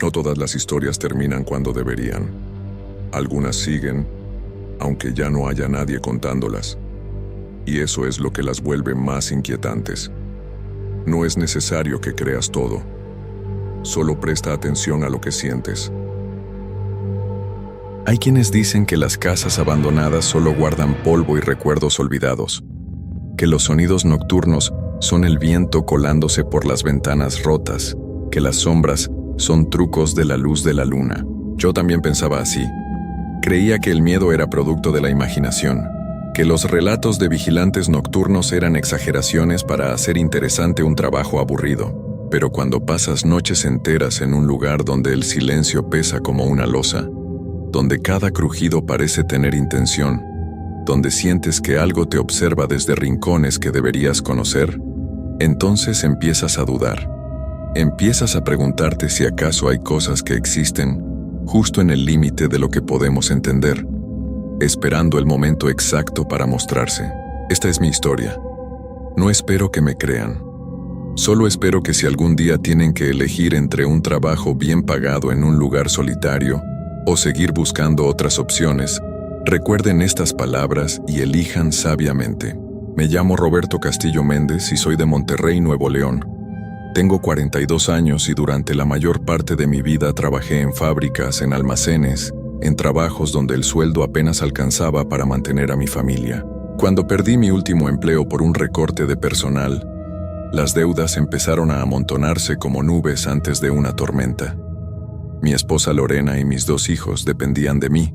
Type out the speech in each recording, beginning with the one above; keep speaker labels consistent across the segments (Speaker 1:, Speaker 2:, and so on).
Speaker 1: No todas las historias terminan cuando deberían. Algunas siguen, aunque ya no haya nadie contándolas. Y eso es lo que las vuelve más inquietantes. No es necesario que creas todo. Solo presta atención a lo que sientes. Hay quienes dicen que las casas abandonadas solo guardan polvo y recuerdos olvidados, que los sonidos nocturnos son el viento colándose por las ventanas rotas, que las sombras son trucos de la luz de la luna. Yo también pensaba así. Creía que el miedo era producto de la imaginación, que los relatos de vigilantes nocturnos eran exageraciones para hacer interesante un trabajo aburrido. Pero cuando pasas noches enteras en un lugar donde el silencio pesa como una losa, donde cada crujido parece tener intención, donde sientes que algo te observa desde rincones que deberías conocer, entonces empiezas a dudar. Empiezas a preguntarte si acaso hay cosas que existen justo en el límite de lo que podemos entender, esperando el momento exacto para mostrarse. Esta es mi historia. No espero que me crean. Solo espero que si algún día tienen que elegir entre un trabajo bien pagado en un lugar solitario o seguir buscando otras opciones, recuerden estas palabras y elijan sabiamente. Me llamo Roberto Castillo Méndez y soy de Monterrey, Nuevo León. Tengo 42 años y durante la mayor parte de mi vida trabajé en fábricas, en almacenes, en trabajos donde el sueldo apenas alcanzaba para mantener a mi familia. Cuando perdí mi último empleo por un recorte de personal, las deudas empezaron a amontonarse como nubes antes de una tormenta. Mi esposa Lorena y mis 2 hijos dependían de mí,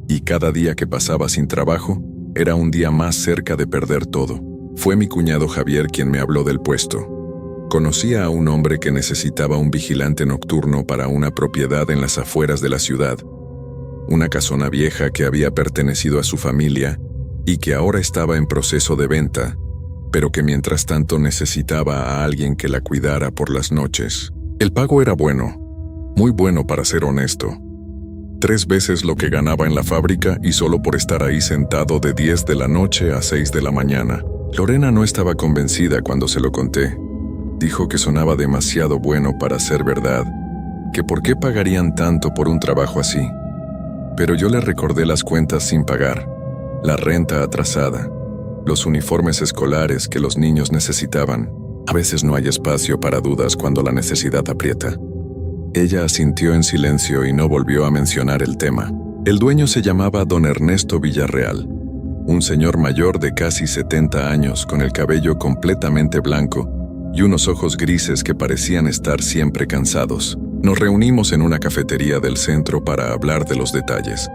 Speaker 1: y cada día que pasaba sin trabajo era un día más cerca de perder todo. Fue mi cuñado Javier quien me habló del puesto. Conocía a un hombre que necesitaba un vigilante nocturno para una propiedad en las afueras de la ciudad, una casona vieja que había pertenecido a su familia y que ahora estaba en proceso de venta, pero que mientras tanto necesitaba a alguien que la cuidara por las noches. El pago era bueno, muy bueno para ser honesto. 3 veces lo que ganaba en la fábrica y solo por estar ahí sentado de 10 de la noche a 6 de la mañana. Lorena no estaba convencida cuando se lo conté. Dijo que sonaba demasiado bueno para ser verdad, que por qué pagarían tanto por un trabajo así. Pero yo le recordé las cuentas sin pagar, la renta atrasada, los uniformes escolares que los niños necesitaban. A veces no hay espacio para dudas cuando la necesidad aprieta. Ella asintió en silencio y no volvió a mencionar el tema. El dueño se llamaba don Ernesto Villarreal, un señor mayor de casi 70 años con el cabello completamente blanco y unos ojos grises que parecían estar siempre cansados. Nos reunimos en una cafetería del centro para hablar de los detalles.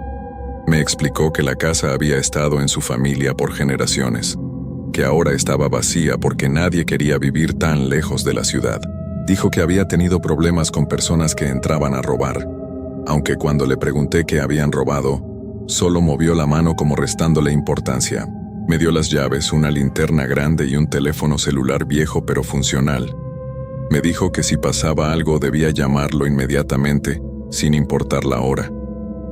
Speaker 1: Me explicó que la casa había estado en su familia por generaciones, que ahora estaba vacía porque nadie quería vivir tan lejos de la ciudad. Dijo que había tenido problemas con personas que entraban a robar, aunque cuando le pregunté qué habían robado, solo movió la mano como restándole importancia. Me dio las llaves, una linterna grande y un teléfono celular viejo pero funcional. Me dijo que si pasaba algo debía llamarlo inmediatamente, sin importar la hora.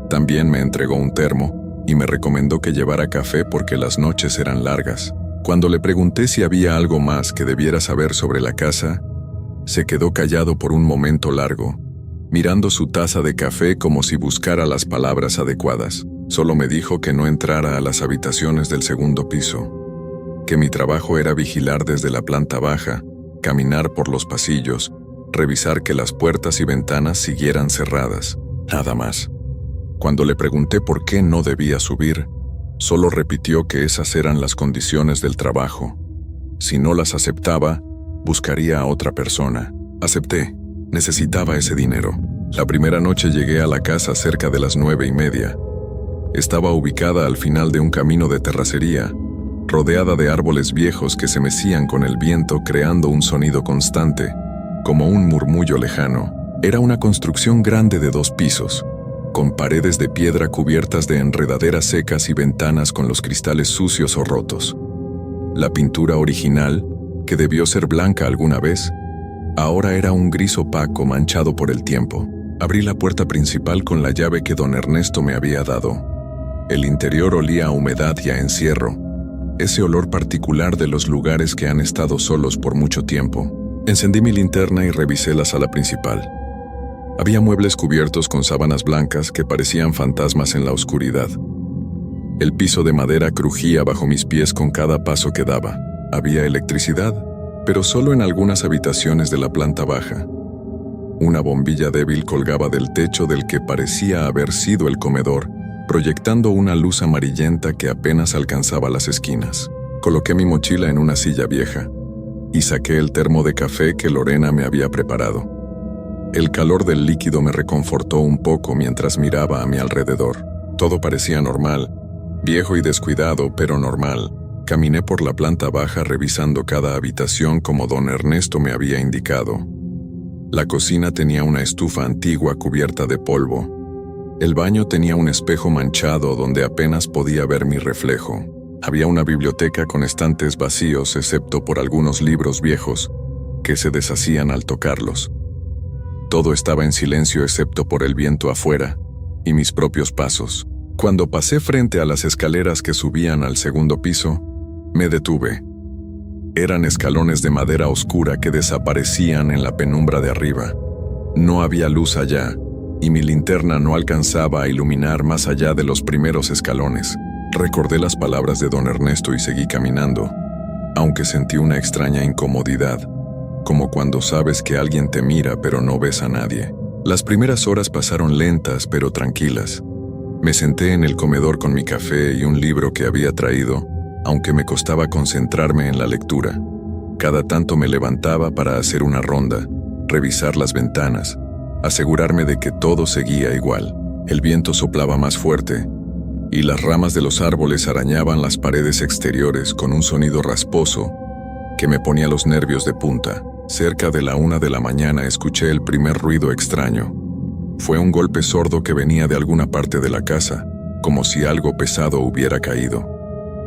Speaker 1: También me entregó un termo y me recomendó que llevara café porque las noches eran largas. Cuando le pregunté si había algo más que debiera saber sobre la casa, se quedó callado por un momento largo, mirando su taza de café como si buscara las palabras adecuadas. Solo me dijo que no entrara a las habitaciones del segundo piso, que mi trabajo era vigilar desde la planta baja, caminar por los pasillos, revisar que las puertas y ventanas siguieran cerradas. Nada más. Cuando le pregunté por qué no debía subir, solo repitió que esas eran las condiciones del trabajo. Si no las aceptaba, buscaría a otra persona. Acepté. Necesitaba ese dinero. La primera noche llegué a la casa cerca de las 9:30. Estaba ubicada al final de un camino de terracería, rodeada de árboles viejos que se mecían con el viento creando un sonido constante, como un murmullo lejano. Era una construcción grande de 2 pisos, con paredes de piedra cubiertas de enredaderas secas y ventanas con los cristales sucios o rotos. La pintura original, que debió ser blanca alguna vez, ahora era un gris opaco manchado por el tiempo. Abrí la puerta principal con la llave que don Ernesto me había dado. El interior olía a humedad y a encierro, ese olor particular de los lugares que han estado solos por mucho tiempo. Encendí mi linterna y revisé la sala principal. Había muebles cubiertos con sábanas blancas que parecían fantasmas en la oscuridad. El piso de madera crujía bajo mis pies con cada paso que daba. Había electricidad, pero solo en algunas habitaciones de la planta baja. Una bombilla débil colgaba del techo del que parecía haber sido el comedor, proyectando una luz amarillenta que apenas alcanzaba las esquinas. Coloqué mi mochila en una silla vieja y saqué el termo de café que Lorena me había preparado. El calor del líquido me reconfortó un poco mientras miraba a mi alrededor. Todo parecía normal, viejo y descuidado, pero normal. Caminé por la planta baja revisando cada habitación como don Ernesto me había indicado. La cocina tenía una estufa antigua cubierta de polvo. El baño tenía un espejo manchado donde apenas podía ver mi reflejo. Había una biblioteca con estantes vacíos excepto por algunos libros viejos que se deshacían al tocarlos. Todo estaba en silencio excepto por el viento afuera y mis propios pasos. Cuando pasé frente a las escaleras que subían al segundo piso, me detuve. Eran escalones de madera oscura que desaparecían en la penumbra de arriba. No había luz allá, y mi linterna no alcanzaba a iluminar más allá de los primeros escalones. Recordé las palabras de don Ernesto y seguí caminando, aunque sentí una extraña incomodidad, como cuando sabes que alguien te mira pero no ves a nadie. Las primeras horas pasaron lentas pero tranquilas. Me senté en el comedor con mi café y un libro que había traído, aunque me costaba concentrarme en la lectura. Cada tanto me levantaba para hacer una ronda, revisar las ventanas, asegurarme de que todo seguía igual. El viento soplaba más fuerte, y las ramas de los árboles arañaban las paredes exteriores con un sonido rasposo que me ponía los nervios de punta. Cerca de la 1 de la mañana escuché el primer ruido extraño. Fue un golpe sordo que venía de alguna parte de la casa, como si algo pesado hubiera caído.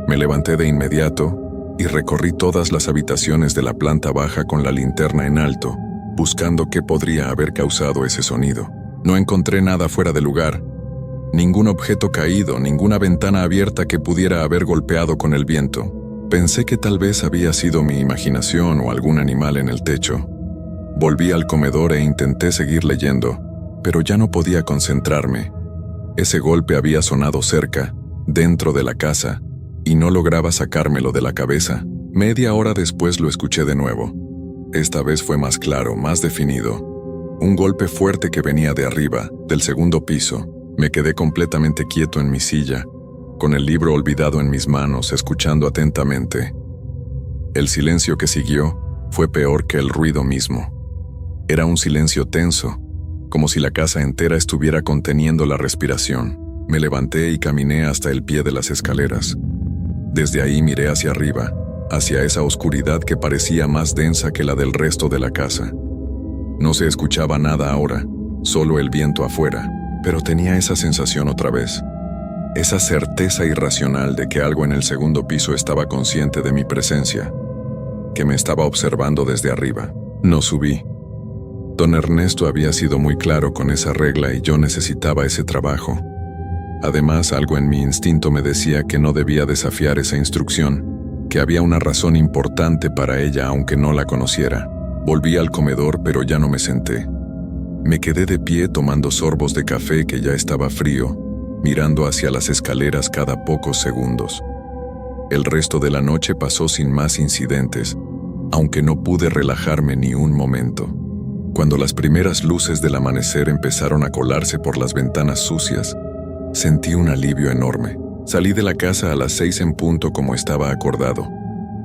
Speaker 1: Me levanté de inmediato y recorrí todas las habitaciones de la planta baja con la linterna en alto, buscando qué podría haber causado ese sonido. No encontré nada fuera de lugar, ningún objeto caído, ninguna ventana abierta que pudiera haber golpeado con el viento. Pensé que tal vez había sido mi imaginación o algún animal en el techo. Volví al comedor e intenté seguir leyendo, pero ya no podía concentrarme. Ese golpe había sonado cerca, dentro de la casa, y no lograba sacármelo de la cabeza. Media hora después lo escuché de nuevo. Esta vez fue más claro, más definido. Un golpe fuerte que venía de arriba, del segundo piso. Me quedé completamente quieto en mi silla, con el libro olvidado en mis manos, escuchando atentamente. El silencio que siguió fue peor que el ruido mismo. Era un silencio tenso, como si la casa entera estuviera conteniendo la respiración. Me levanté y caminé hasta el pie de las escaleras. Desde ahí miré hacia arriba, hacia esa oscuridad que parecía más densa que la del resto de la casa. No se escuchaba nada ahora, solo el viento afuera, pero tenía esa sensación otra vez. Esa certeza irracional de que algo en el segundo piso estaba consciente de mi presencia, que me estaba observando desde arriba. No subí. Don Ernesto había sido muy claro con esa regla y yo necesitaba ese trabajo. Además, algo en mi instinto me decía que no debía desafiar esa instrucción, que había una razón importante para ella aunque no la conociera. Volví al comedor, pero ya no me senté. Me quedé de pie tomando sorbos de café que ya estaba frío, mirando hacia las escaleras cada pocos segundos. El resto de la noche pasó sin más incidentes, aunque no pude relajarme ni un momento. Cuando las primeras luces del amanecer empezaron a colarse por las ventanas sucias, sentí un alivio enorme. Salí de la casa a las 6 en punto como estaba acordado.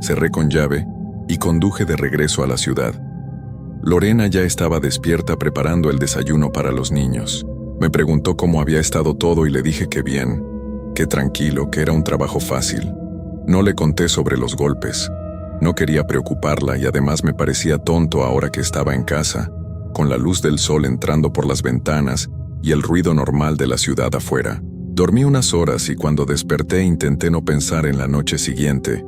Speaker 1: Cerré con llave y conduje de regreso a la ciudad. Lorena ya estaba despierta preparando el desayuno para los niños. Me preguntó cómo había estado todo y le dije que bien, que tranquilo, que era un trabajo fácil. No le conté sobre los golpes. No quería preocuparla y además me parecía tonto ahora que estaba en casa, con la luz del sol entrando por las ventanas y el ruido normal de la ciudad afuera. Dormí unas horas y cuando desperté intenté no pensar en la noche siguiente.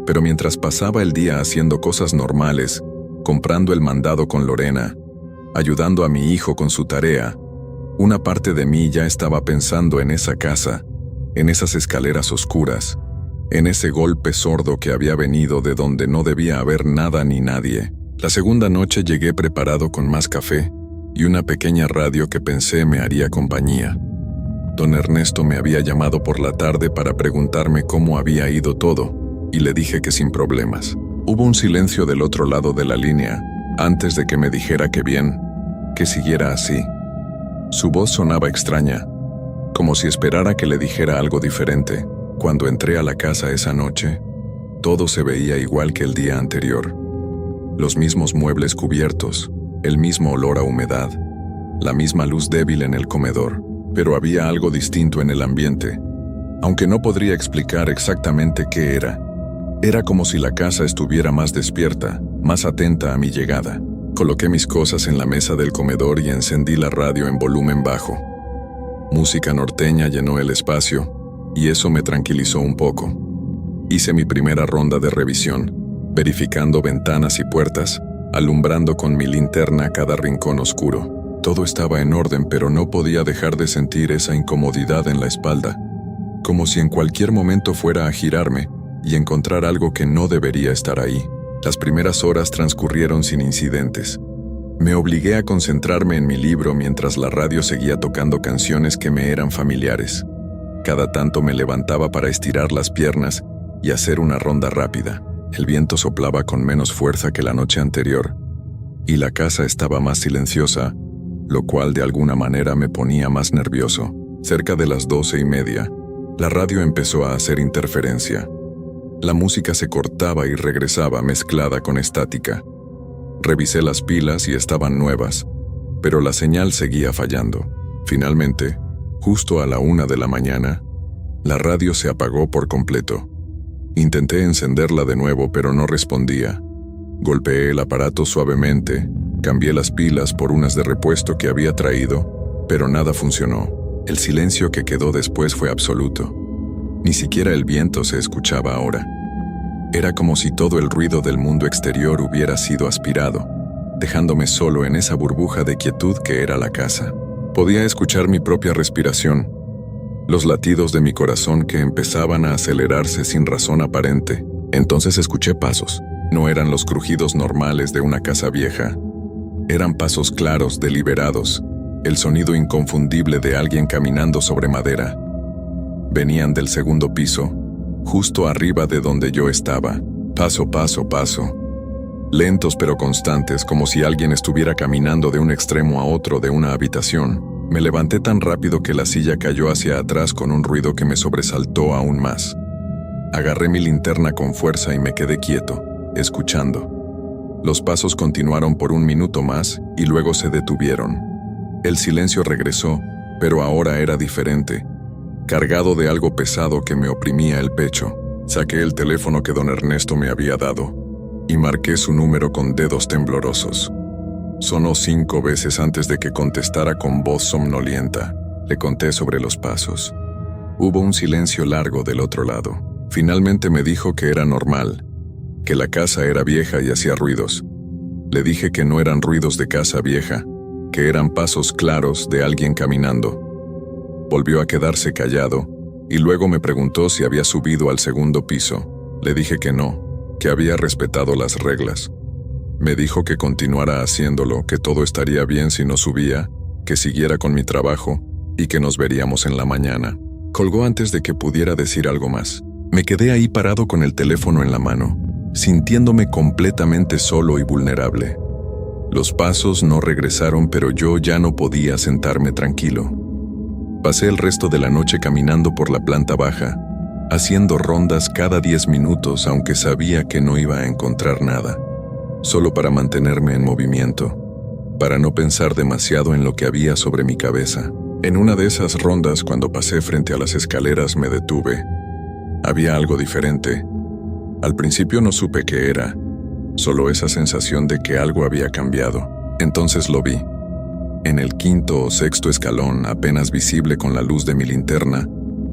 Speaker 1: Pero mientras pasaba el día haciendo cosas normales, comprando el mandado con Lorena, ayudando a mi hijo con su tarea, una parte de mí ya estaba pensando en esa casa, en esas escaleras oscuras, en ese golpe sordo que había venido de donde no debía haber nada ni nadie. La segunda noche llegué preparado con más café y una pequeña radio que pensé me haría compañía. Don Ernesto me había llamado por la tarde para preguntarme cómo había ido todo, y le dije que sin problemas. Hubo un silencio del otro lado de la línea, antes de que me dijera que bien, que siguiera así. Su voz sonaba extraña, como si esperara que le dijera algo diferente. Cuando entré a la casa esa noche, todo se veía igual que el día anterior. Los mismos muebles cubiertos, el mismo olor a humedad, la misma luz débil en el comedor, pero había algo distinto en el ambiente, aunque no podría explicar exactamente qué era. Era como si la casa estuviera más despierta, más atenta a mi llegada. Coloqué mis cosas en la mesa del comedor y encendí la radio en volumen bajo. Música norteña llenó el espacio, y eso me tranquilizó un poco. Hice mi primera ronda de revisión, verificando ventanas y puertas, alumbrando con mi linterna cada rincón oscuro. Todo estaba en orden, pero no podía dejar de sentir esa incomodidad en la espalda, como si en cualquier momento fuera a girarme y encontrar algo que no debería estar ahí. Las primeras horas transcurrieron sin incidentes. Me obligué a concentrarme en mi libro mientras la radio seguía tocando canciones que me eran familiares. Cada tanto me levantaba para estirar las piernas y hacer una ronda rápida. El viento soplaba con menos fuerza que la noche anterior, y la casa estaba más silenciosa, lo cual de alguna manera me ponía más nervioso. Cerca de las 12:30, la radio empezó a hacer interferencia. La música se cortaba y regresaba mezclada con estática. Revisé las pilas y estaban nuevas, pero la señal seguía fallando. Finalmente, justo a la 1 de la mañana, la radio se apagó por completo. Intenté encenderla de nuevo, pero no respondía. Golpeé el aparato suavemente, cambié las pilas por unas de repuesto que había traído, pero nada funcionó. El silencio que quedó después fue absoluto. Ni siquiera el viento se escuchaba ahora. Era como si todo el ruido del mundo exterior hubiera sido aspirado, dejándome solo en esa burbuja de quietud que era la casa. Podía escuchar mi propia respiración, los latidos de mi corazón que empezaban a acelerarse sin razón aparente. Entonces escuché pasos. No eran los crujidos normales de una casa vieja. Eran pasos claros, deliberados, el sonido inconfundible de alguien caminando sobre madera. Venían del segundo piso, justo arriba de donde yo estaba. Paso, paso, paso. Lentos pero constantes, como si alguien estuviera caminando de un extremo a otro de una habitación. Me levanté tan rápido que la silla cayó hacia atrás con un ruido que me sobresaltó aún más. Agarré mi linterna con fuerza y me quedé quieto, escuchando. Los pasos continuaron por 1 minuto más y luego se detuvieron. El silencio regresó, pero ahora era diferente, cargado de algo pesado que me oprimía el pecho. Saqué el teléfono que don Ernesto me había dado y marqué su número con dedos temblorosos. Sonó 5 veces antes de que contestara con voz somnolienta. Le conté sobre los pasos. Hubo un silencio largo del otro lado. Finalmente me dijo que era normal, que la casa era vieja y hacía ruidos. Le dije que no eran ruidos de casa vieja, que eran pasos claros de alguien caminando. Volvió a quedarse callado y luego me preguntó si había subido al segundo piso. Le dije que no, que había respetado las reglas. Me dijo que continuara haciéndolo, que todo estaría bien si no subía, que siguiera con mi trabajo y que nos veríamos en la mañana. Colgó antes de que pudiera decir algo más. Me quedé ahí parado con el teléfono en la mano, sintiéndome completamente solo y vulnerable. Los pasos no regresaron, pero yo ya no podía sentarme tranquilo. Pasé el resto de la noche caminando por la planta baja, haciendo rondas cada 10 minutos, aunque sabía que no iba a encontrar nada. Solo para mantenerme en movimiento, para no pensar demasiado en lo que había sobre mi cabeza. En una de esas rondas, cuando pasé frente a las escaleras, me detuve. Había algo diferente. Al principio no supe qué era, solo esa sensación de que algo había cambiado. Entonces lo vi. En el 5º o 6º escalón, apenas visible con la luz de mi linterna,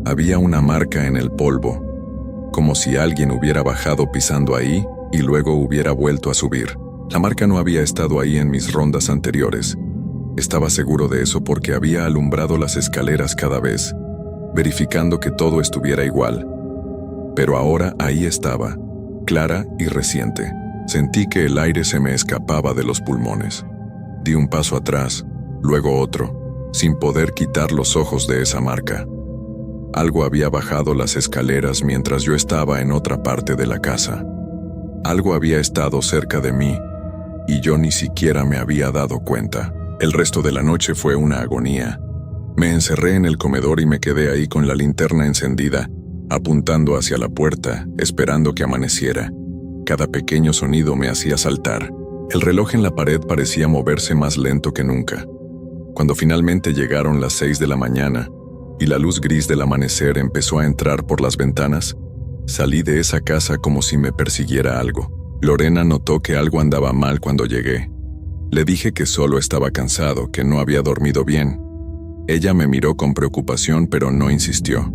Speaker 1: había una marca en el polvo, como si alguien hubiera bajado pisando ahí y luego hubiera vuelto a subir. La marca no había estado ahí en mis rondas anteriores. Estaba seguro de eso porque había alumbrado las escaleras cada vez, verificando que todo estuviera igual. Pero ahora ahí estaba, clara y reciente. Sentí que el aire se me escapaba de los pulmones. Di un paso atrás, luego otro, sin poder quitar los ojos de esa marca. Algo había bajado las escaleras mientras yo estaba en otra parte de la casa. Algo había estado cerca de mí, y yo ni siquiera me había dado cuenta. El resto de la noche fue una agonía. Me encerré en el comedor y me quedé ahí con la linterna encendida, apuntando hacia la puerta, esperando que amaneciera. Cada pequeño sonido me hacía saltar. El reloj en la pared parecía moverse más lento que nunca. Cuando finalmente llegaron las 6 de la mañana y la luz gris del amanecer empezó a entrar por las ventanas, salí de esa casa como si me persiguiera algo. Lorena notó que algo andaba mal cuando llegué. Le dije que solo estaba cansado, que no había dormido bien. Ella me miró con preocupación, pero no insistió.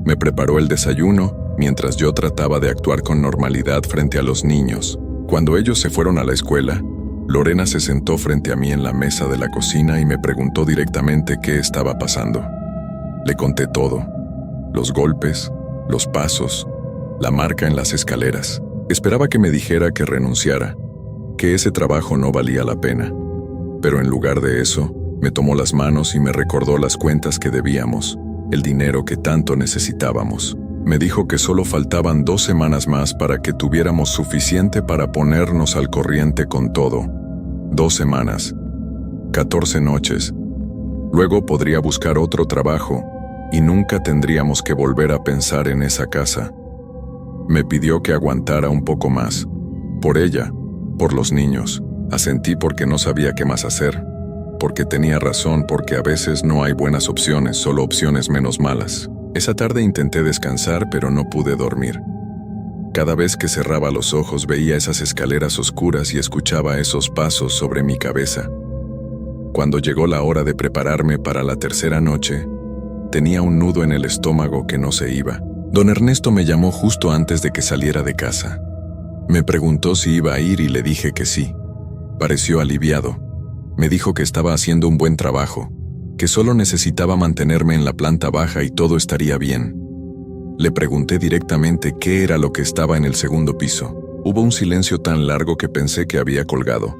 Speaker 1: Me preparó el desayuno, mientras yo trataba de actuar con normalidad frente a los niños. Cuando ellos se fueron a la escuela, Lorena se sentó frente a mí en la mesa de la cocina y me preguntó directamente qué estaba pasando. Le conté todo: los golpes, los pasos, la marca en las escaleras. Esperaba que me dijera que renunciara, que ese trabajo no valía la pena. Pero en lugar de eso, me tomó las manos y me recordó las cuentas que debíamos, el dinero que tanto necesitábamos. Me dijo que solo faltaban 2 semanas más para que tuviéramos suficiente para ponernos al corriente con todo. 2 semanas, 14 noches. Luego podría buscar otro trabajo y nunca tendríamos que volver a pensar en esa casa. Me pidió que aguantara un poco más. Por ella, por los niños. Asentí porque no sabía qué más hacer. Porque tenía razón, porque a veces no hay buenas opciones, solo opciones menos malas. Esa tarde intenté descansar, pero no pude dormir. Cada vez que cerraba los ojos veía esas escaleras oscuras y escuchaba esos pasos sobre mi cabeza. Cuando llegó la hora de prepararme para la tercera noche, tenía un nudo en el estómago que no se iba. Don Ernesto me llamó justo antes de que saliera de casa. Me preguntó si iba a ir y le dije que sí. Pareció aliviado. Me dijo que estaba haciendo un buen trabajo, que solo necesitaba mantenerme en la planta baja y todo estaría bien. Le pregunté directamente qué era lo que estaba en el segundo piso. Hubo un silencio tan largo que pensé que había colgado.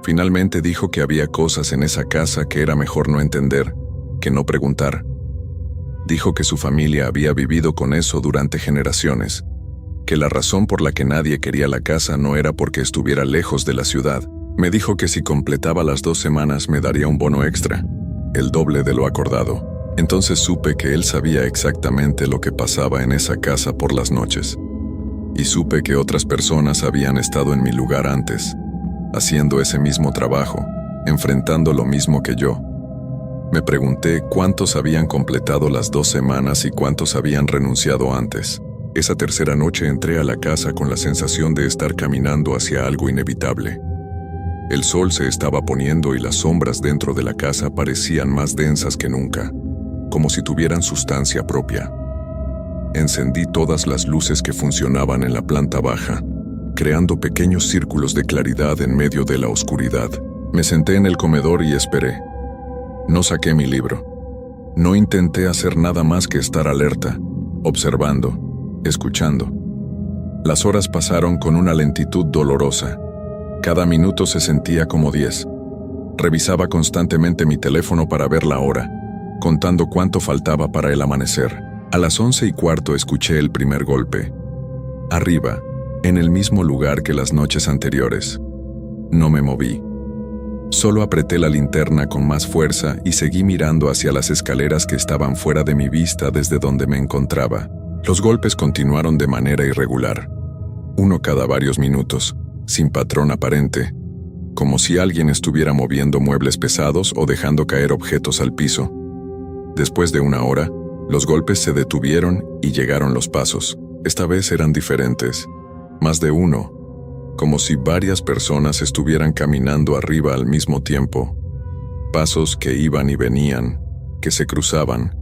Speaker 1: Finalmente dijo que había cosas en esa casa que era mejor no entender, que no preguntar. Dijo que su familia había vivido con eso durante generaciones, que la razón por la que nadie quería la casa no era porque estuviera lejos de la ciudad. Me dijo que si completaba las 2 semanas me daría un bono extra, el doble de lo acordado. Entonces supe que él sabía exactamente lo que pasaba en esa casa por las noches. Y supe que otras personas habían estado en mi lugar antes, haciendo ese mismo trabajo, enfrentando lo mismo que yo. Me pregunté cuántos habían completado las 2 semanas y cuántos habían renunciado antes. Esa tercera noche entré a la casa con la sensación de estar caminando hacia algo inevitable. El sol se estaba poniendo y las sombras dentro de la casa parecían más densas que nunca, como si tuvieran sustancia propia. Encendí todas las luces que funcionaban en la planta baja, creando pequeños círculos de claridad en medio de la oscuridad. Me senté en el comedor y esperé. No saqué mi libro. No intenté hacer nada más que estar alerta, observando, escuchando. Las horas pasaron con una lentitud dolorosa. Cada minuto se sentía como 10. Revisaba constantemente mi teléfono para ver la hora, contando cuánto faltaba para el amanecer. A las 11:15 escuché el primer golpe. Arriba, en el mismo lugar que las noches anteriores. No me moví. Solo apreté la linterna con más fuerza y seguí mirando hacia las escaleras que estaban fuera de mi vista desde donde me encontraba. Los golpes continuaron de manera irregular, uno cada varios minutos, sin patrón aparente, como si alguien estuviera moviendo muebles pesados o dejando caer objetos al piso. Después de 1 hora, los golpes se detuvieron y llegaron los pasos. Esta vez eran diferentes, más de uno, como si varias personas estuvieran caminando arriba al mismo tiempo. Pasos que iban y venían, que se cruzaban,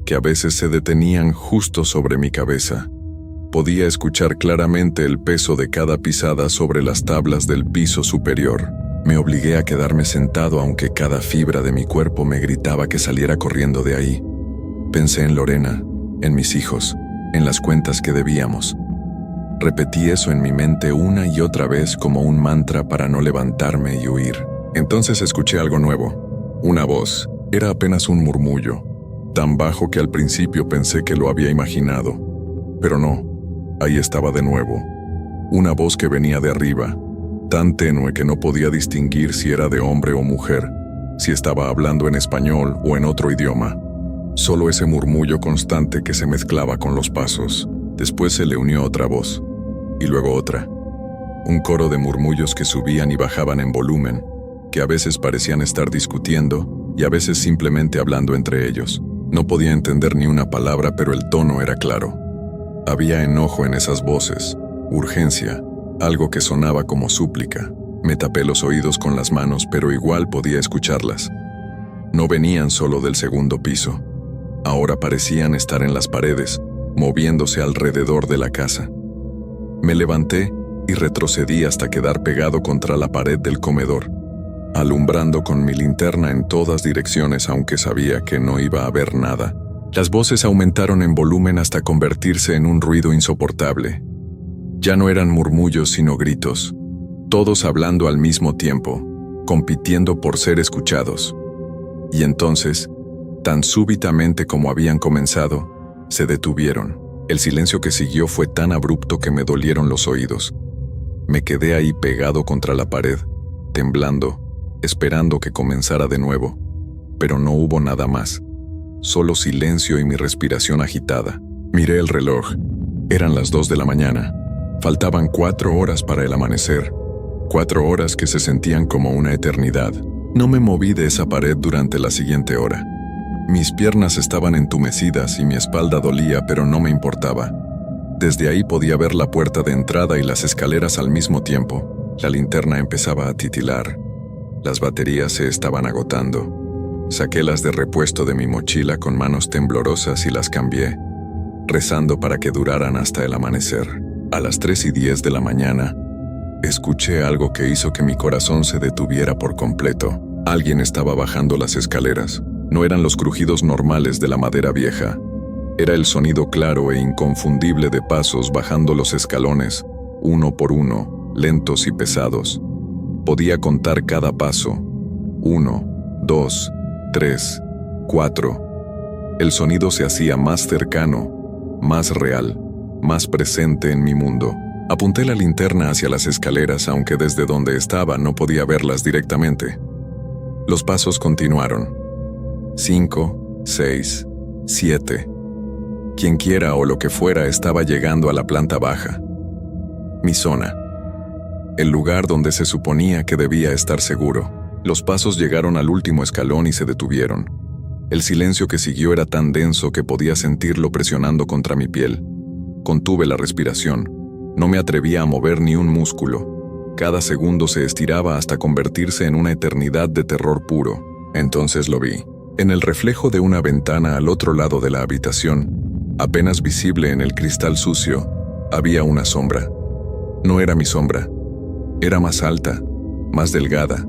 Speaker 1: que a veces se detenían justo sobre mi cabeza. Podía escuchar claramente el peso de cada pisada sobre las tablas del piso superior. Me obligué a quedarme sentado aunque cada fibra de mi cuerpo me gritaba que saliera corriendo de ahí. Pensé en Lorena, en mis hijos, en las cuentas que debíamos. Repetí eso en mi mente una y otra vez como un mantra para no levantarme y huir. Entonces escuché algo nuevo. Una voz. Era apenas un murmullo, tan bajo que al principio pensé que lo había imaginado. Pero no, ahí estaba de nuevo. Una voz que venía de arriba, tan tenue que no podía distinguir si era de hombre o mujer, si estaba hablando en español o en otro idioma. Solo ese murmullo constante que se mezclaba con los pasos. Después se le unió otra voz, y luego otra. Un coro de murmullos que subían y bajaban en volumen, que a veces parecían estar discutiendo y a veces simplemente hablando entre ellos. No podía entender ni una palabra, pero el tono era claro. Había enojo en esas voces, urgencia, algo que sonaba como súplica. Me tapé los oídos con las manos, pero igual podía escucharlas. No venían solo del segundo piso. Ahora parecían estar en las paredes, moviéndose alrededor de la casa. Me levanté y retrocedí hasta quedar pegado contra la pared del comedor, alumbrando con mi linterna en todas direcciones, aunque sabía que no iba a ver nada. Las voces aumentaron en volumen hasta convertirse en un ruido insoportable. Ya no eran murmullos sino gritos, todos hablando al mismo tiempo, compitiendo por ser escuchados. Y entonces, tan súbitamente como habían comenzado, se detuvieron. El silencio que siguió fue tan abrupto que me dolieron los oídos. Me quedé ahí pegado contra la pared, temblando, esperando que comenzara de nuevo, pero no hubo nada más. Solo silencio y mi respiración agitada. Miré el reloj. Eran las 2 de la mañana. Faltaban 4 horas para el amanecer. 4 horas que se sentían como una eternidad. No me moví de esa pared durante la siguiente hora. Mis piernas estaban entumecidas y mi espalda dolía, pero no me importaba. Desde ahí podía ver la puerta de entrada y las escaleras al mismo tiempo. La linterna empezaba a titilar. Las baterías se estaban agotando. Saqué las de repuesto de mi mochila con manos temblorosas y las cambié, rezando para que duraran hasta el amanecer. A las 3:10 de la mañana, escuché algo que hizo que mi corazón se detuviera por completo. Alguien estaba bajando las escaleras. No eran los crujidos normales de la madera vieja. Era el sonido claro e inconfundible de pasos bajando los escalones, uno por uno, lentos y pesados. Podía contar cada paso. 1, 2, 3, 4. El sonido se hacía más cercano, más real, más presente en mi mundo. Apunté la linterna hacia las escaleras, aunque desde donde estaba no podía verlas directamente. Los pasos continuaron. 5, 6, 7. Quienquiera o lo que fuera estaba llegando a la planta baja. Mi zona. El lugar donde se suponía que debía estar seguro. Los pasos llegaron al último escalón y se detuvieron. El silencio que siguió era tan denso que podía sentirlo presionando contra mi piel. Contuve la respiración. No me atrevía a mover ni un músculo. Cada segundo se estiraba hasta convertirse en una eternidad de terror puro. Entonces lo vi. En el reflejo de una ventana al otro lado de la habitación, apenas visible en el cristal sucio, había una sombra. No era mi sombra. Era más alta, más delgada,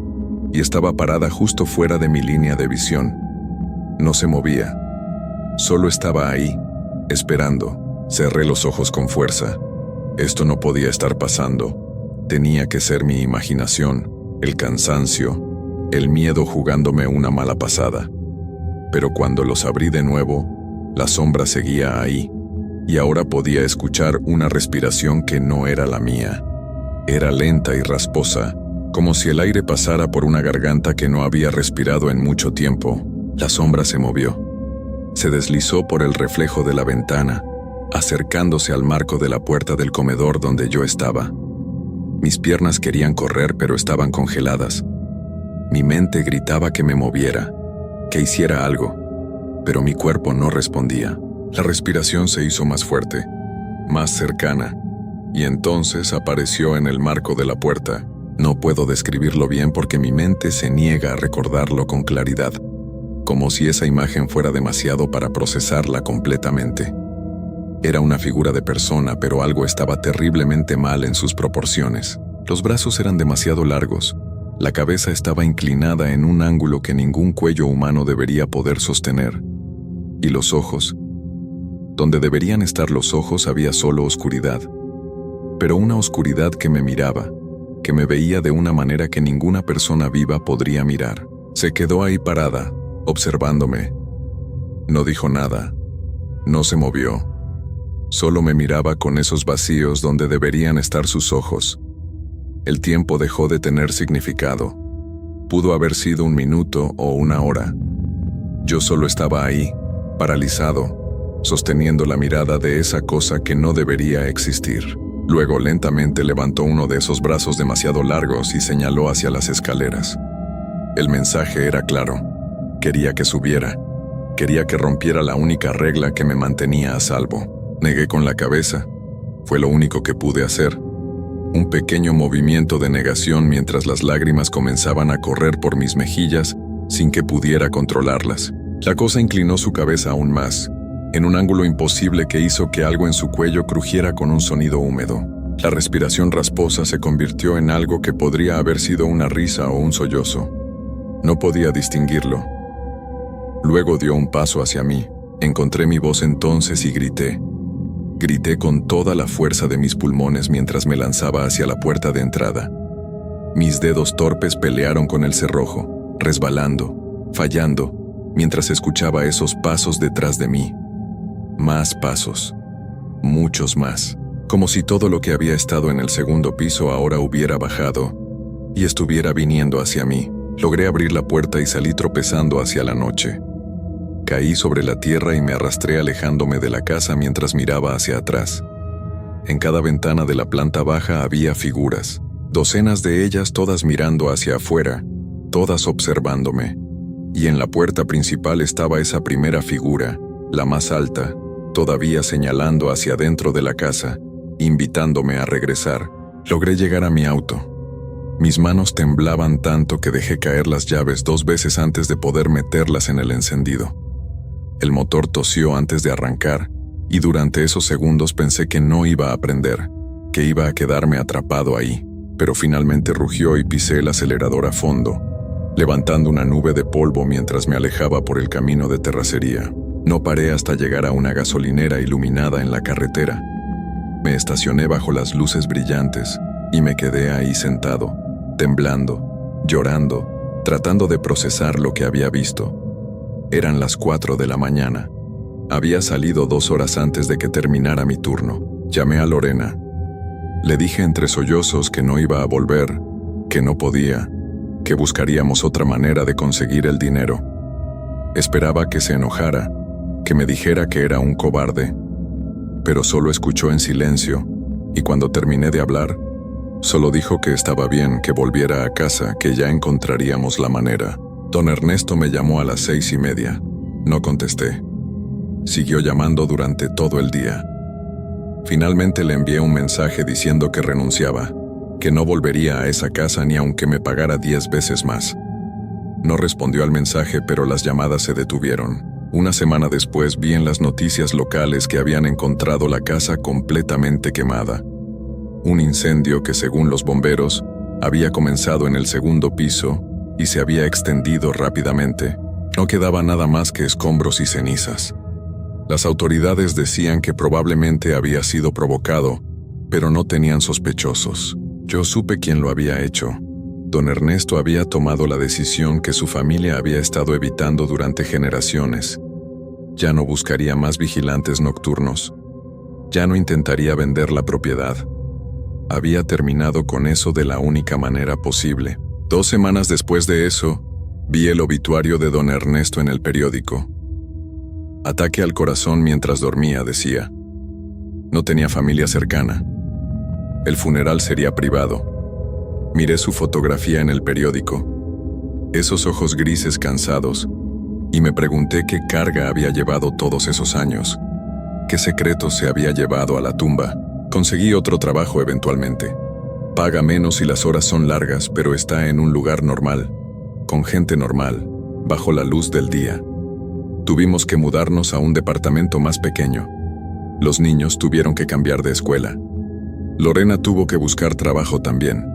Speaker 1: y estaba parada justo fuera de mi línea de visión. No se movía. Solo estaba ahí, esperando. Cerré los ojos con fuerza. Esto no podía estar pasando. Tenía que ser mi imaginación, el cansancio, el miedo jugándome una mala pasada. Pero cuando los abrí de nuevo, la sombra seguía ahí, y ahora podía escuchar una respiración que no era la mía. Era lenta y rasposa, como si el aire pasara por una garganta que no había respirado en mucho tiempo. La sombra se movió. Se deslizó por el reflejo de la ventana, acercándose al marco de la puerta del comedor donde yo estaba. Mis piernas querían correr, pero estaban congeladas. Mi mente gritaba que me moviera, que hiciera algo, pero mi cuerpo no respondía. La respiración se hizo más fuerte, más cercana, y entonces apareció en el marco de la puerta. No puedo describirlo bien porque mi mente se niega a recordarlo con claridad, como si esa imagen fuera demasiado para procesarla completamente. Era una figura de persona, pero algo estaba terriblemente mal en sus proporciones. Los brazos eran demasiado largos. La cabeza estaba inclinada en un ángulo que ningún cuello humano debería poder sostener. Y los ojos. Donde deberían estar los ojos había solo oscuridad. Pero una oscuridad que me miraba, que me veía de una manera que ninguna persona viva podría mirar. Se quedó ahí parada, observándome. No dijo nada. No se movió. Solo me miraba con esos vacíos donde deberían estar sus ojos. El tiempo dejó de tener significado. Pudo haber sido un minuto o una hora. Yo solo estaba ahí, paralizado, sosteniendo la mirada de esa cosa que no debería existir. Luego lentamente levantó uno de esos brazos demasiado largos y señaló hacia las escaleras. El mensaje era claro. Quería que subiera. Quería que rompiera la única regla que me mantenía a salvo. Negué con la cabeza. Fue lo único que pude hacer. Un pequeño movimiento de negación mientras las lágrimas comenzaban a correr por mis mejillas sin que pudiera controlarlas. La cosa inclinó su cabeza aún más, en un ángulo imposible que hizo que algo en su cuello crujiera con un sonido húmedo. La respiración rasposa se convirtió en algo que podría haber sido una risa o un sollozo. No podía distinguirlo. Luego dio un paso hacia mí. Encontré mi voz entonces y grité. Grité con toda la fuerza de mis pulmones mientras me lanzaba hacia la puerta de entrada. Mis dedos torpes pelearon con el cerrojo, resbalando, fallando, mientras escuchaba esos pasos detrás de mí. Más pasos. Muchos más. Como si todo lo que había estado en el segundo piso ahora hubiera bajado y estuviera viniendo hacia mí. Logré abrir la puerta y salí tropezando hacia la noche. Caí sobre la tierra y me arrastré alejándome de la casa mientras miraba hacia atrás. En cada ventana de la planta baja había figuras, docenas de ellas todas mirando hacia afuera, todas observándome. Y en la puerta principal estaba esa primera figura, la más alta, todavía señalando hacia dentro de la casa, invitándome a regresar. Logré llegar a mi auto. Mis manos temblaban tanto que dejé caer las llaves 2 veces antes de poder meterlas en el encendido. El motor tosió antes de arrancar, y durante esos segundos pensé que no iba a prender, que iba a quedarme atrapado ahí, pero finalmente rugió y pisé el acelerador a fondo, levantando una nube de polvo mientras me alejaba por el camino de terracería. No paré hasta llegar a una gasolinera iluminada en la carretera. Me estacioné bajo las luces brillantes y me quedé ahí sentado, temblando, llorando, tratando de procesar lo que había visto. Eran las 4 de la mañana. Había salido 2 horas antes de que terminara mi turno. Llamé a Lorena. Le dije entre sollozos que no iba a volver, que no podía, que buscaríamos otra manera de conseguir el dinero. Esperaba que se enojara, que me dijera que era un cobarde, pero solo escuchó en silencio, y cuando terminé de hablar, solo dijo que estaba bien, que volviera a casa, que ya encontraríamos la manera. Don Ernesto me llamó a las 6:30. No contesté. Siguió llamando durante todo el día. Finalmente le envié un mensaje diciendo que renunciaba, que no volvería a esa casa ni aunque me pagara 10 veces más. No respondió al mensaje, pero las llamadas se detuvieron. Una semana después vi en las noticias locales que habían encontrado la casa completamente quemada. Un incendio que, según los bomberos, había comenzado en el segundo piso y se había extendido rápidamente. No quedaba nada más que escombros y cenizas. Las autoridades decían que probablemente había sido provocado, pero no tenían sospechosos. Yo supe quién lo había hecho. Don Ernesto había tomado la decisión que su familia había estado evitando durante generaciones. Ya no buscaría más vigilantes nocturnos. Ya no intentaría vender la propiedad. Había terminado con eso de la única manera posible. 2 semanas después de eso, vi el obituario de don Ernesto en el periódico. Ataque al corazón mientras dormía, decía. No tenía familia cercana. El funeral sería privado. Miré su fotografía en el periódico. Esos ojos grises cansados, y me pregunté qué carga había llevado todos esos años. ¿Qué secretos se había llevado a la tumba? Conseguí otro trabajo eventualmente. Paga menos y las horas son largas, pero está en un lugar normal, con gente normal, bajo la luz del día. Tuvimos que mudarnos a un departamento más pequeño. Los niños tuvieron que cambiar de escuela. Lorena tuvo que buscar trabajo también.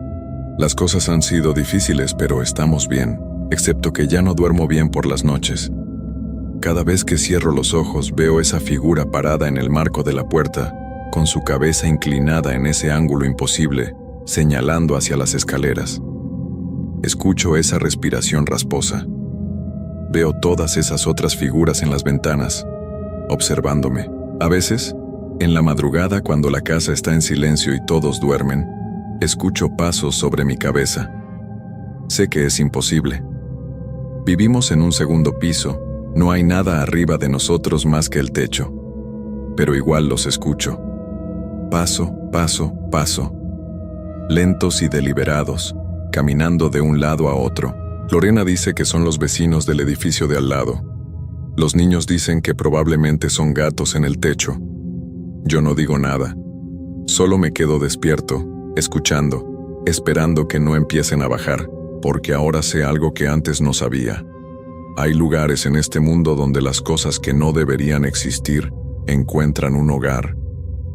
Speaker 1: Las cosas han sido difíciles, pero estamos bien, excepto que ya no duermo bien por las noches. Cada vez que cierro los ojos veo esa figura parada en el marco de la puerta, con su cabeza inclinada en ese ángulo imposible, señalando hacia las escaleras. Escucho esa respiración rasposa. Veo todas esas otras figuras en las ventanas, observándome. A veces, en la madrugada cuando la casa está en silencio y todos duermen, escucho pasos sobre mi cabeza. Sé que es imposible. Vivimos en un segundo piso, no hay nada arriba de nosotros más que el techo. Pero igual los escucho. Paso, paso, paso. Lentos y deliberados, caminando de un lado a otro. Lorena dice que son los vecinos del edificio de al lado. Los niños dicen que probablemente son gatos en el techo. Yo no digo nada. Solo me quedo despierto, escuchando, esperando que no empiecen a bajar, porque ahora sé algo que antes no sabía. Hay lugares en este mundo donde las cosas que no deberían existir encuentran un hogar.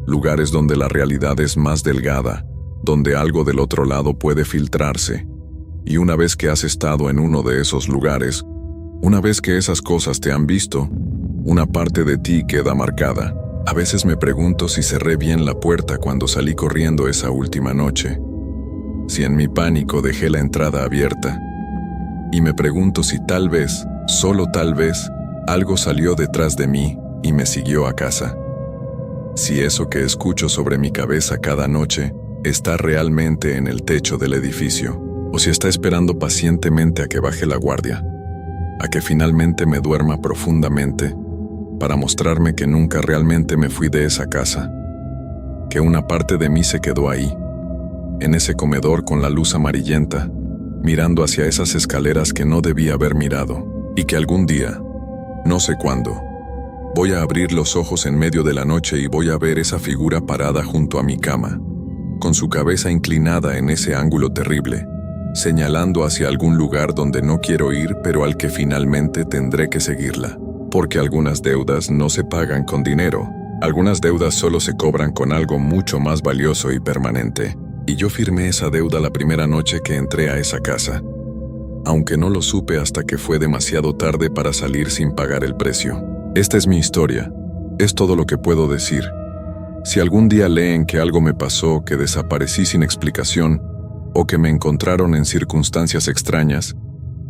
Speaker 1: Lugares donde la realidad es más delgada, donde algo del otro lado puede filtrarse. Y una vez que has estado en uno de esos lugares, una vez que esas cosas te han visto, una parte de ti queda marcada. A veces me pregunto si cerré bien la puerta cuando salí corriendo esa última noche, si en mi pánico dejé la entrada abierta. Y me pregunto si tal vez, solo tal vez, algo salió detrás de mí y me siguió a casa. Si eso que escucho sobre mi cabeza cada noche está realmente en el techo del edificio, o si está esperando pacientemente a que baje la guardia, a que finalmente me duerma profundamente, para mostrarme que nunca realmente me fui de esa casa, que una parte de mí se quedó ahí, en ese comedor con la luz amarillenta, mirando hacia esas escaleras que no debía haber mirado, y que algún día, no sé cuándo, voy a abrir los ojos en medio de la noche y voy a ver esa figura parada junto a mi cama, con su cabeza inclinada en ese ángulo terrible, señalando hacia algún lugar donde no quiero ir, pero al que finalmente tendré que seguirla. Porque algunas deudas no se pagan con dinero, algunas deudas solo se cobran con algo mucho más valioso y permanente. Y yo firmé esa deuda la primera noche que entré a esa casa, aunque no lo supe hasta que fue demasiado tarde para salir sin pagar el precio. Esta es mi historia, es todo lo que puedo decir. Si algún día leen que algo me pasó, que desaparecí sin explicación, o que me encontraron en circunstancias extrañas,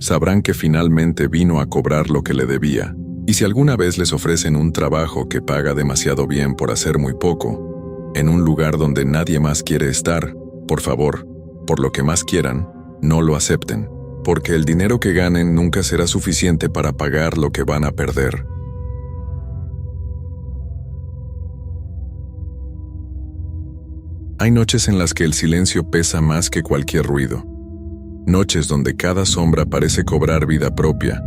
Speaker 1: sabrán que finalmente vino a cobrar lo que le debía. Y si alguna vez les ofrecen un trabajo que paga demasiado bien por hacer muy poco, en un lugar donde nadie más quiere estar, por favor, por lo que más quieran, no lo acepten, porque el dinero que ganen nunca será suficiente para pagar lo que van a perder. Hay noches en las que el silencio pesa más que cualquier ruido. Noches donde cada sombra parece cobrar vida propia,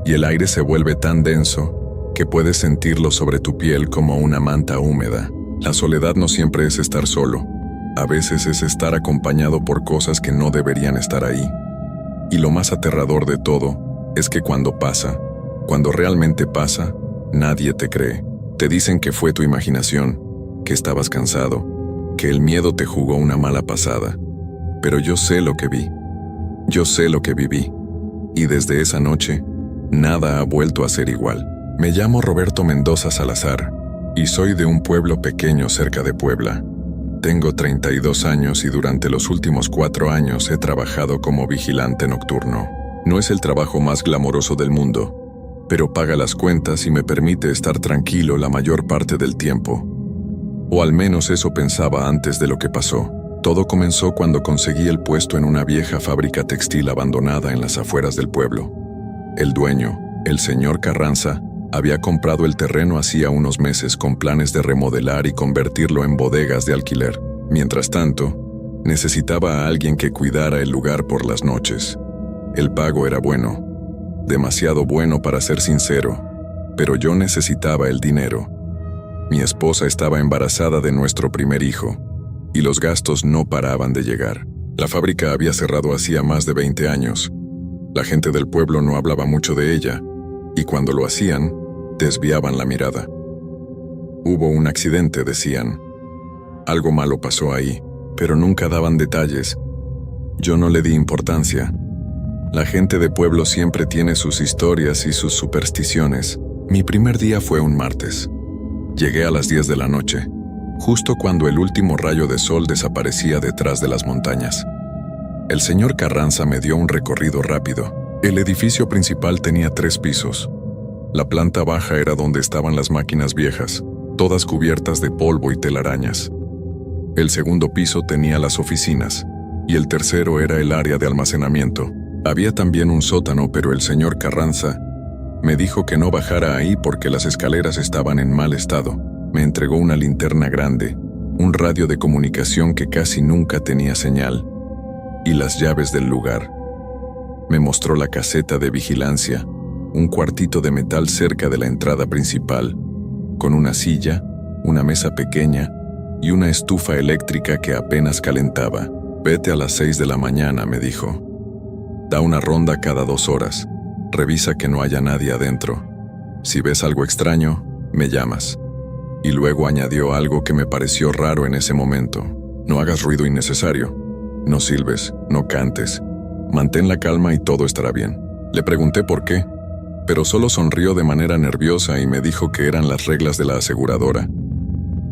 Speaker 1: y el aire se vuelve tan denso que puedes sentirlo sobre tu piel como una manta húmeda. La soledad no siempre es estar solo, a veces es estar acompañado por cosas que no deberían estar ahí. Y lo más aterrador de todo es que cuando pasa, cuando realmente pasa, nadie te cree. Te dicen que fue tu imaginación, que estabas cansado, que el miedo te jugó una mala pasada. Pero yo sé lo que vi, yo sé lo que viví, y desde esa noche, nada ha vuelto a ser igual. Me llamo Roberto Mendoza Salazar, y soy de un pueblo pequeño cerca de Puebla. Tengo 32 años y durante los últimos 4 años he trabajado como vigilante nocturno. No es el trabajo más glamoroso del mundo, pero paga las cuentas y me permite estar tranquilo la mayor parte del tiempo. O al menos eso pensaba antes de lo que pasó. Todo comenzó cuando conseguí el puesto en una vieja fábrica textil abandonada en las afueras del pueblo. El dueño, el señor Carranza, había comprado el terreno hacía unos meses con planes de remodelar y convertirlo en bodegas de alquiler. Mientras tanto, necesitaba a alguien que cuidara el lugar por las noches. El pago era bueno, demasiado bueno para ser sincero, pero yo necesitaba el dinero. Mi esposa estaba embarazada de nuestro primer hijo, y los gastos no paraban de llegar. La fábrica había cerrado hacía más de 20 años. La gente del pueblo no hablaba mucho de ella, y cuando lo hacían, desviaban la mirada. Hubo un accidente, decían. Algo malo pasó ahí, pero nunca daban detalles. Yo no le di importancia. La gente de pueblo siempre tiene sus historias y sus supersticiones. Mi primer día fue un martes. Llegué a las 10 de la noche, justo cuando el último rayo de sol desaparecía detrás de las montañas. El señor Carranza me dio un recorrido rápido. El edificio principal tenía 3 pisos. La planta baja era donde estaban las máquinas viejas, todas cubiertas de polvo y telarañas. El segundo piso tenía las oficinas, y el tercero era el área de almacenamiento. Había también un sótano, pero el señor Carranza me dijo que no bajara ahí porque las escaleras estaban en mal estado. Me entregó una linterna grande, un radio de comunicación que casi nunca tenía señal, y las llaves del lugar. Me mostró la caseta de vigilancia, un cuartito de metal cerca de la entrada principal, con una silla, una mesa pequeña y una estufa eléctrica que apenas calentaba. Vete a las 6 de la mañana, me dijo. Da una ronda cada 2 horas. Revisa que no haya nadie adentro. Si ves algo extraño, me llamas. Y luego añadió algo que me pareció raro en ese momento. No hagas ruido innecesario. No silbes, no cantes. Mantén la calma y todo estará bien. Le pregunté por qué, pero solo sonrió de manera nerviosa y me dijo que eran las reglas de la aseguradora.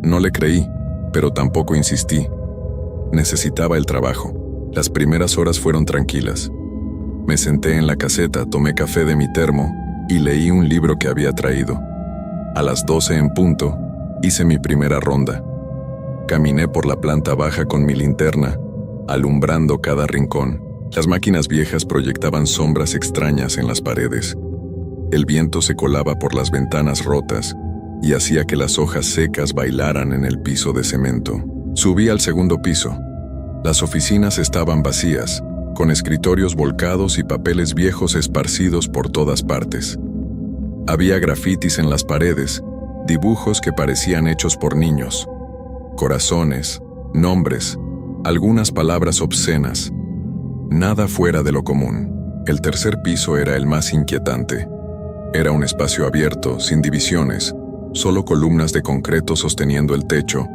Speaker 1: No le creí, pero tampoco insistí. Necesitaba el trabajo. Las primeras horas fueron tranquilas. Me senté en la caseta, tomé café de mi termo y leí un libro que había traído. A las 12 en punto, hice mi primera ronda. Caminé por la planta baja con mi linterna, alumbrando cada rincón. Las máquinas viejas proyectaban sombras extrañas en las paredes. El viento se colaba por las ventanas rotas y hacía que las hojas secas bailaran en el piso de cemento. Subí al segundo piso. Las oficinas estaban vacías, con escritorios volcados y papeles viejos esparcidos por todas partes. Había grafitis en las paredes, dibujos que parecían hechos por niños. Corazones, nombres, algunas palabras obscenas. Nada fuera de lo común. El tercer piso era el más inquietante. Era un espacio abierto, sin divisiones, solo columnas de concreto sosteniendo el techo.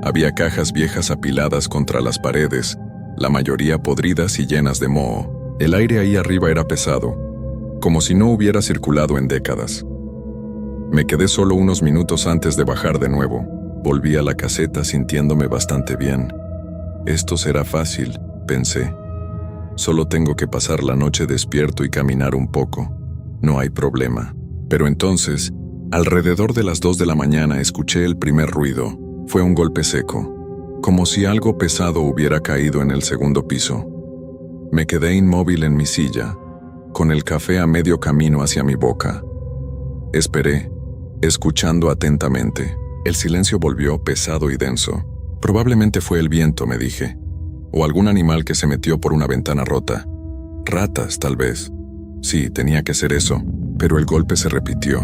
Speaker 1: Había cajas viejas apiladas contra las paredes, la mayoría podridas y llenas de moho. El aire ahí arriba era pesado, como si no hubiera circulado en décadas. Me quedé solo unos minutos antes de bajar de nuevo. Volví a la caseta sintiéndome bastante bien. Esto será fácil, pensé. Solo tengo que pasar la noche despierto y caminar un poco. No hay problema. Pero entonces, alrededor de las 2 de la mañana escuché el primer ruido. Fue un golpe seco, como si algo pesado hubiera caído en el segundo piso. Me quedé inmóvil en mi silla, con el café a medio camino hacia mi boca. Esperé, escuchando atentamente. El silencio volvió pesado y denso. Probablemente fue el viento, me dije, o algún animal que se metió por una ventana rota. Ratas, tal vez. Sí, tenía que ser eso, pero el golpe se repitió,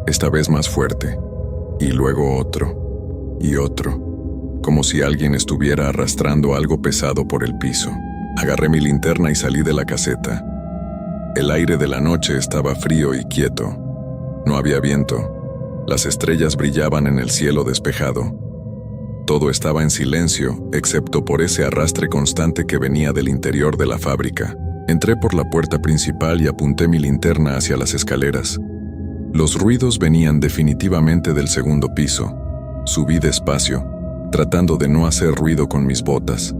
Speaker 1: esta vez más fuerte, y luego otro, y otro, como si alguien estuviera arrastrando algo pesado por el piso. Agarré mi linterna y salí de la caseta. El aire de la noche estaba frío y quieto. No había viento. Las estrellas brillaban en el cielo despejado. Todo estaba en silencio, excepto por ese arrastre constante que venía del interior de la fábrica. Entré por la puerta principal y apunté mi linterna hacia las escaleras. Los ruidos venían definitivamente del segundo piso. Subí despacio, tratando de no hacer ruido con mis botas.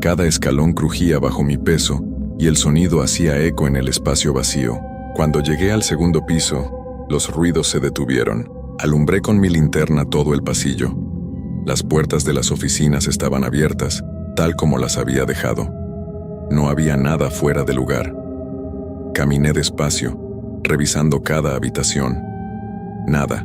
Speaker 1: Cada escalón crujía bajo mi peso y el sonido hacía eco en el espacio vacío. Cuando llegué al segundo piso, los ruidos se detuvieron. Alumbré con mi linterna todo el pasillo. Las puertas de las oficinas estaban abiertas, tal como las había dejado. No había nada fuera de lugar. Caminé despacio, revisando cada habitación. Nada.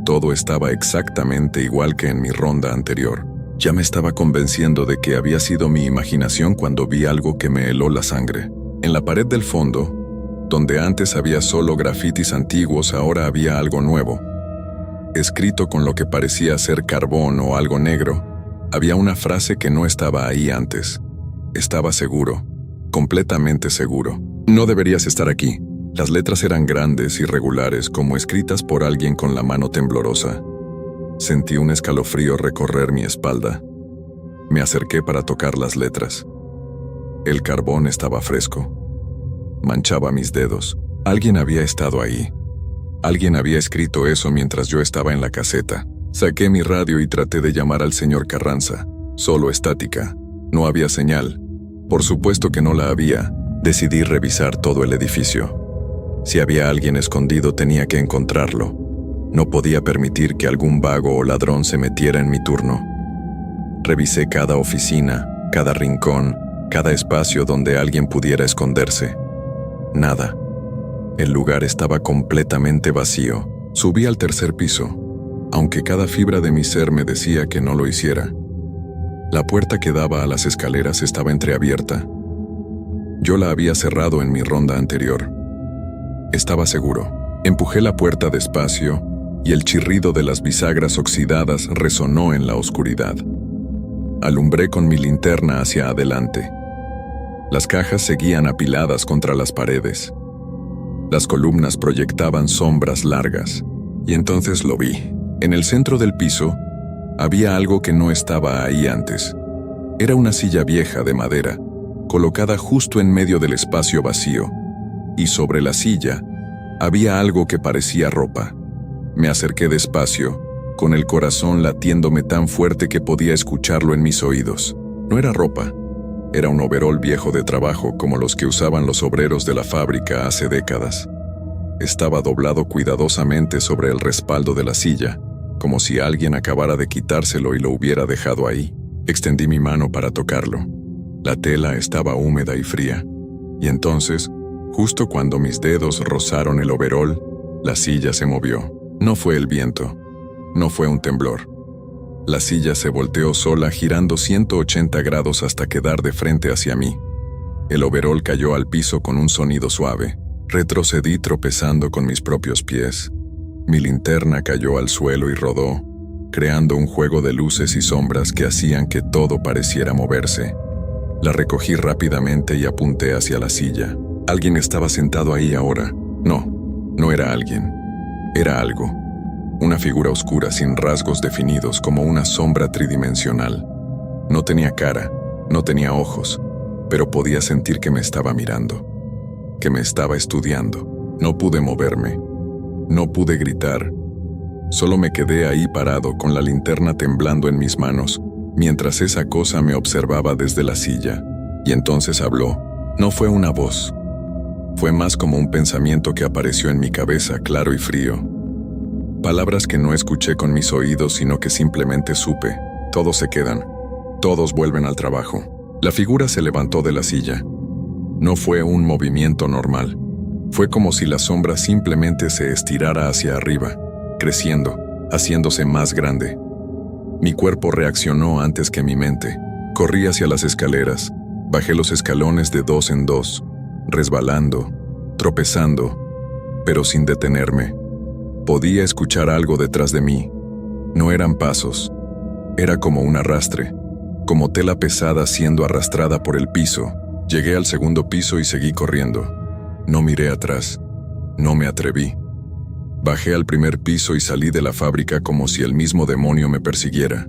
Speaker 1: Todo estaba exactamente igual que en mi ronda anterior. Ya me estaba convenciendo de que había sido mi imaginación cuando vi algo que me heló la sangre. En la pared del fondo, donde antes había solo grafitis antiguos, ahora había algo nuevo. Escrito con lo que parecía ser carbón o algo negro, había una frase que no estaba ahí antes. Estaba seguro, completamente seguro. No deberías estar aquí. Las letras eran grandes y regulares, como escritas por alguien con la mano temblorosa. Sentí un escalofrío recorrer mi espalda. Me acerqué para tocar las letras. El carbón estaba fresco. Manchaba mis dedos. Alguien había estado ahí. Alguien había escrito eso mientras yo estaba en la caseta. Saqué mi radio y traté de llamar al señor Carranza. Solo estática. No había señal. Por supuesto que no la había. Decidí revisar todo el edificio. Si había alguien escondido, tenía que encontrarlo. No podía permitir que algún vago o ladrón se metiera en mi turno. Revisé cada oficina, cada rincón, cada espacio donde alguien pudiera esconderse. Nada. El lugar estaba completamente vacío. Subí al tercer piso, aunque cada fibra de mi ser me decía que no lo hiciera. La puerta que daba a las escaleras estaba entreabierta. Yo la había cerrado en mi ronda anterior. Estaba seguro. Empujé la puerta despacio y el chirrido de las bisagras oxidadas resonó en la oscuridad. Alumbré con mi linterna hacia adelante. Las cajas seguían apiladas contra las paredes. Las columnas proyectaban sombras largas, y entonces lo vi. En el centro del piso había algo que no estaba ahí antes. Era una silla vieja de madera, colocada justo en medio del espacio vacío, y sobre la silla había algo que parecía ropa. Me acerqué despacio, con el corazón latiéndome tan fuerte que podía escucharlo en mis oídos. No era ropa. Era un overol viejo de trabajo como los que usaban los obreros de la fábrica hace décadas. Estaba doblado cuidadosamente sobre el respaldo de la silla, como si alguien acabara de quitárselo y lo hubiera dejado ahí. Extendí mi mano para tocarlo. La tela estaba húmeda y fría. Y entonces, justo cuando mis dedos rozaron el overol, la silla se movió. No fue el viento. No fue un temblor. La silla se volteó sola, girando 180 grados hasta quedar de frente hacia mí. El overol cayó al piso con un sonido suave. Retrocedí tropezando con mis propios pies. Mi linterna cayó al suelo y rodó, creando un juego de luces y sombras que hacían que todo pareciera moverse. La recogí rápidamente y apunté hacia la silla. Alguien estaba sentado ahí ahora. No, no era alguien. Era algo. Una figura oscura sin rasgos definidos, como una sombra tridimensional. No tenía cara, no tenía ojos, pero podía sentir que me estaba mirando, que me estaba estudiando. No pude moverme, no pude gritar. Solo me quedé ahí parado con la linterna temblando en mis manos, mientras esa cosa me observaba desde la silla. Y entonces habló. No fue una voz. Fue más como un pensamiento que apareció en mi cabeza, claro y frío. Palabras que no escuché con mis oídos, sino que simplemente supe. Todos se quedan. Todos vuelven al trabajo. La figura se levantó de la silla. No fue un movimiento normal. Fue como si la sombra simplemente se estirara hacia arriba, creciendo, haciéndose más grande. Mi cuerpo reaccionó antes que mi mente. Corrí hacia las escaleras. Bajé los escalones de 2 en 2, resbalando, tropezando, pero sin detenerme. Podía escuchar algo detrás de mí. No eran pasos. Era como un arrastre, como tela pesada siendo arrastrada por el piso. Llegué al segundo piso y seguí corriendo. No miré atrás. No me atreví. Bajé al primer piso y salí de la fábrica como si el mismo demonio me persiguiera.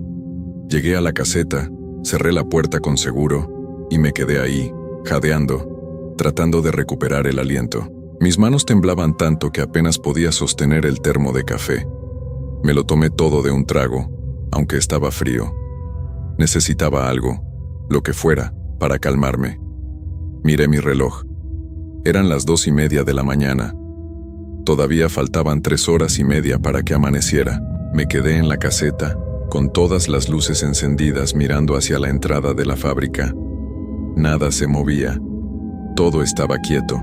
Speaker 1: Llegué a la caseta, cerré la puerta con seguro y me quedé ahí, jadeando, tratando de recuperar el aliento. Mis manos temblaban tanto que apenas podía sostener el termo de café. Me lo tomé todo de un trago, aunque estaba frío. Necesitaba algo, lo que fuera, para calmarme. Miré mi reloj. Eran las 2:30 de la mañana. Todavía faltaban 3 horas y media para que amaneciera. Me quedé en la caseta, con todas las luces encendidas mirando hacia la entrada de la fábrica. Nada se movía. Todo estaba quieto.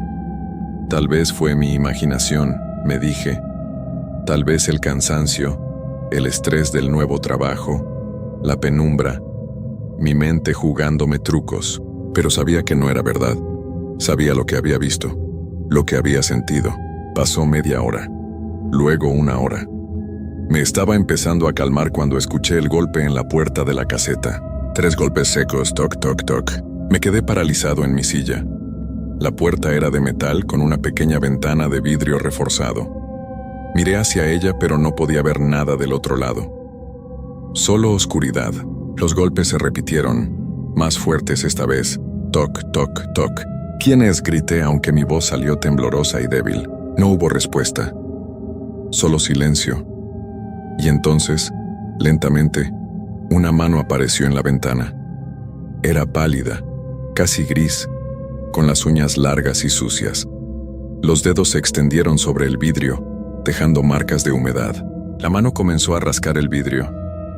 Speaker 1: Tal vez fue mi imaginación, me dije. Tal vez el cansancio, el estrés del nuevo trabajo, la penumbra, mi mente jugándome trucos, pero sabía que no era verdad. Sabía lo que había visto, lo que había sentido. Pasó media hora, luego 1 hora. Me estaba empezando a calmar cuando escuché el golpe en la puerta de la caseta. 3 golpes secos, toc, toc, toc. Me quedé paralizado en mi silla. La puerta era de metal con una pequeña ventana de vidrio reforzado. Miré hacia ella, pero no podía ver nada del otro lado. Solo oscuridad. Los golpes se repitieron, más fuertes esta vez. Toc, toc, toc. ¿Quién es?, grité, aunque mi voz salió temblorosa y débil. No hubo respuesta. Solo silencio. Y entonces, lentamente, una mano apareció en la ventana. Era pálida, casi gris, con las uñas largas y sucias. Los dedos se extendieron sobre el vidrio, dejando marcas de humedad. La mano comenzó a rascar el vidrio,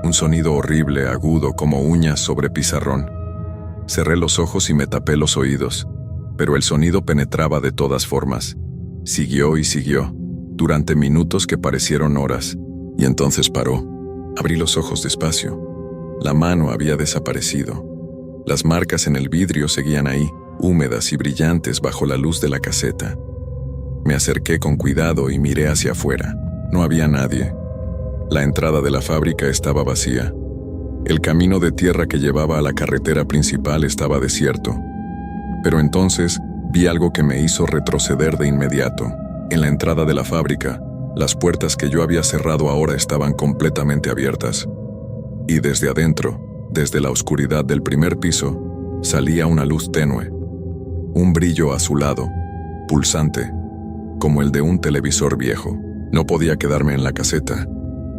Speaker 1: un sonido horrible, agudo, como uñas sobre pizarrón. Cerré los ojos y me tapé los oídos, pero el sonido penetraba de todas formas. Siguió y siguió, durante minutos que parecieron horas, y entonces paró. Abrí los ojos despacio. La mano había desaparecido. Las marcas en el vidrio seguían ahí, húmedas y brillantes bajo la luz de la caseta. Me acerqué con cuidado y miré hacia afuera. No había nadie. La entrada de la fábrica estaba vacía. El camino de tierra que llevaba a la carretera principal estaba desierto. Pero entonces vi algo que me hizo retroceder de inmediato. En la entrada de la fábrica, las puertas que yo había cerrado ahora estaban completamente abiertas. Y desde adentro, desde la oscuridad del primer piso, salía una luz tenue. Un brillo azulado, pulsante, como el de un televisor viejo. No podía quedarme en la caseta.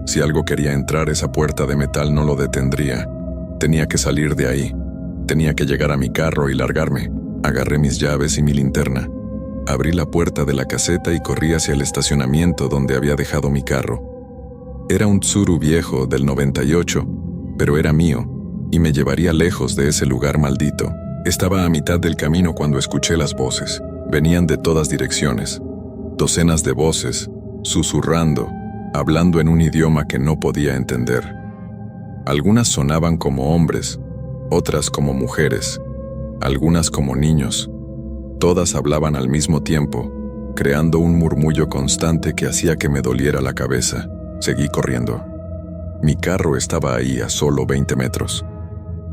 Speaker 1: Si algo quería entrar, esa puerta de metal no lo detendría. Tenía que salir de ahí. Tenía que llegar a mi carro y largarme. Agarré mis llaves y mi linterna. Abrí la puerta de la caseta y corrí hacia el estacionamiento donde había dejado mi carro. Era un Tsuru viejo del 98, pero era mío, y me llevaría lejos de ese lugar maldito. Estaba a mitad del camino cuando escuché las voces. Venían de todas direcciones. Docenas de voces, susurrando, hablando en un idioma que no podía entender. Algunas sonaban como hombres, otras como mujeres, algunas como niños. Todas hablaban al mismo tiempo, creando un murmullo constante que hacía que me doliera la cabeza. Seguí corriendo. Mi carro estaba ahí a solo 20 metros.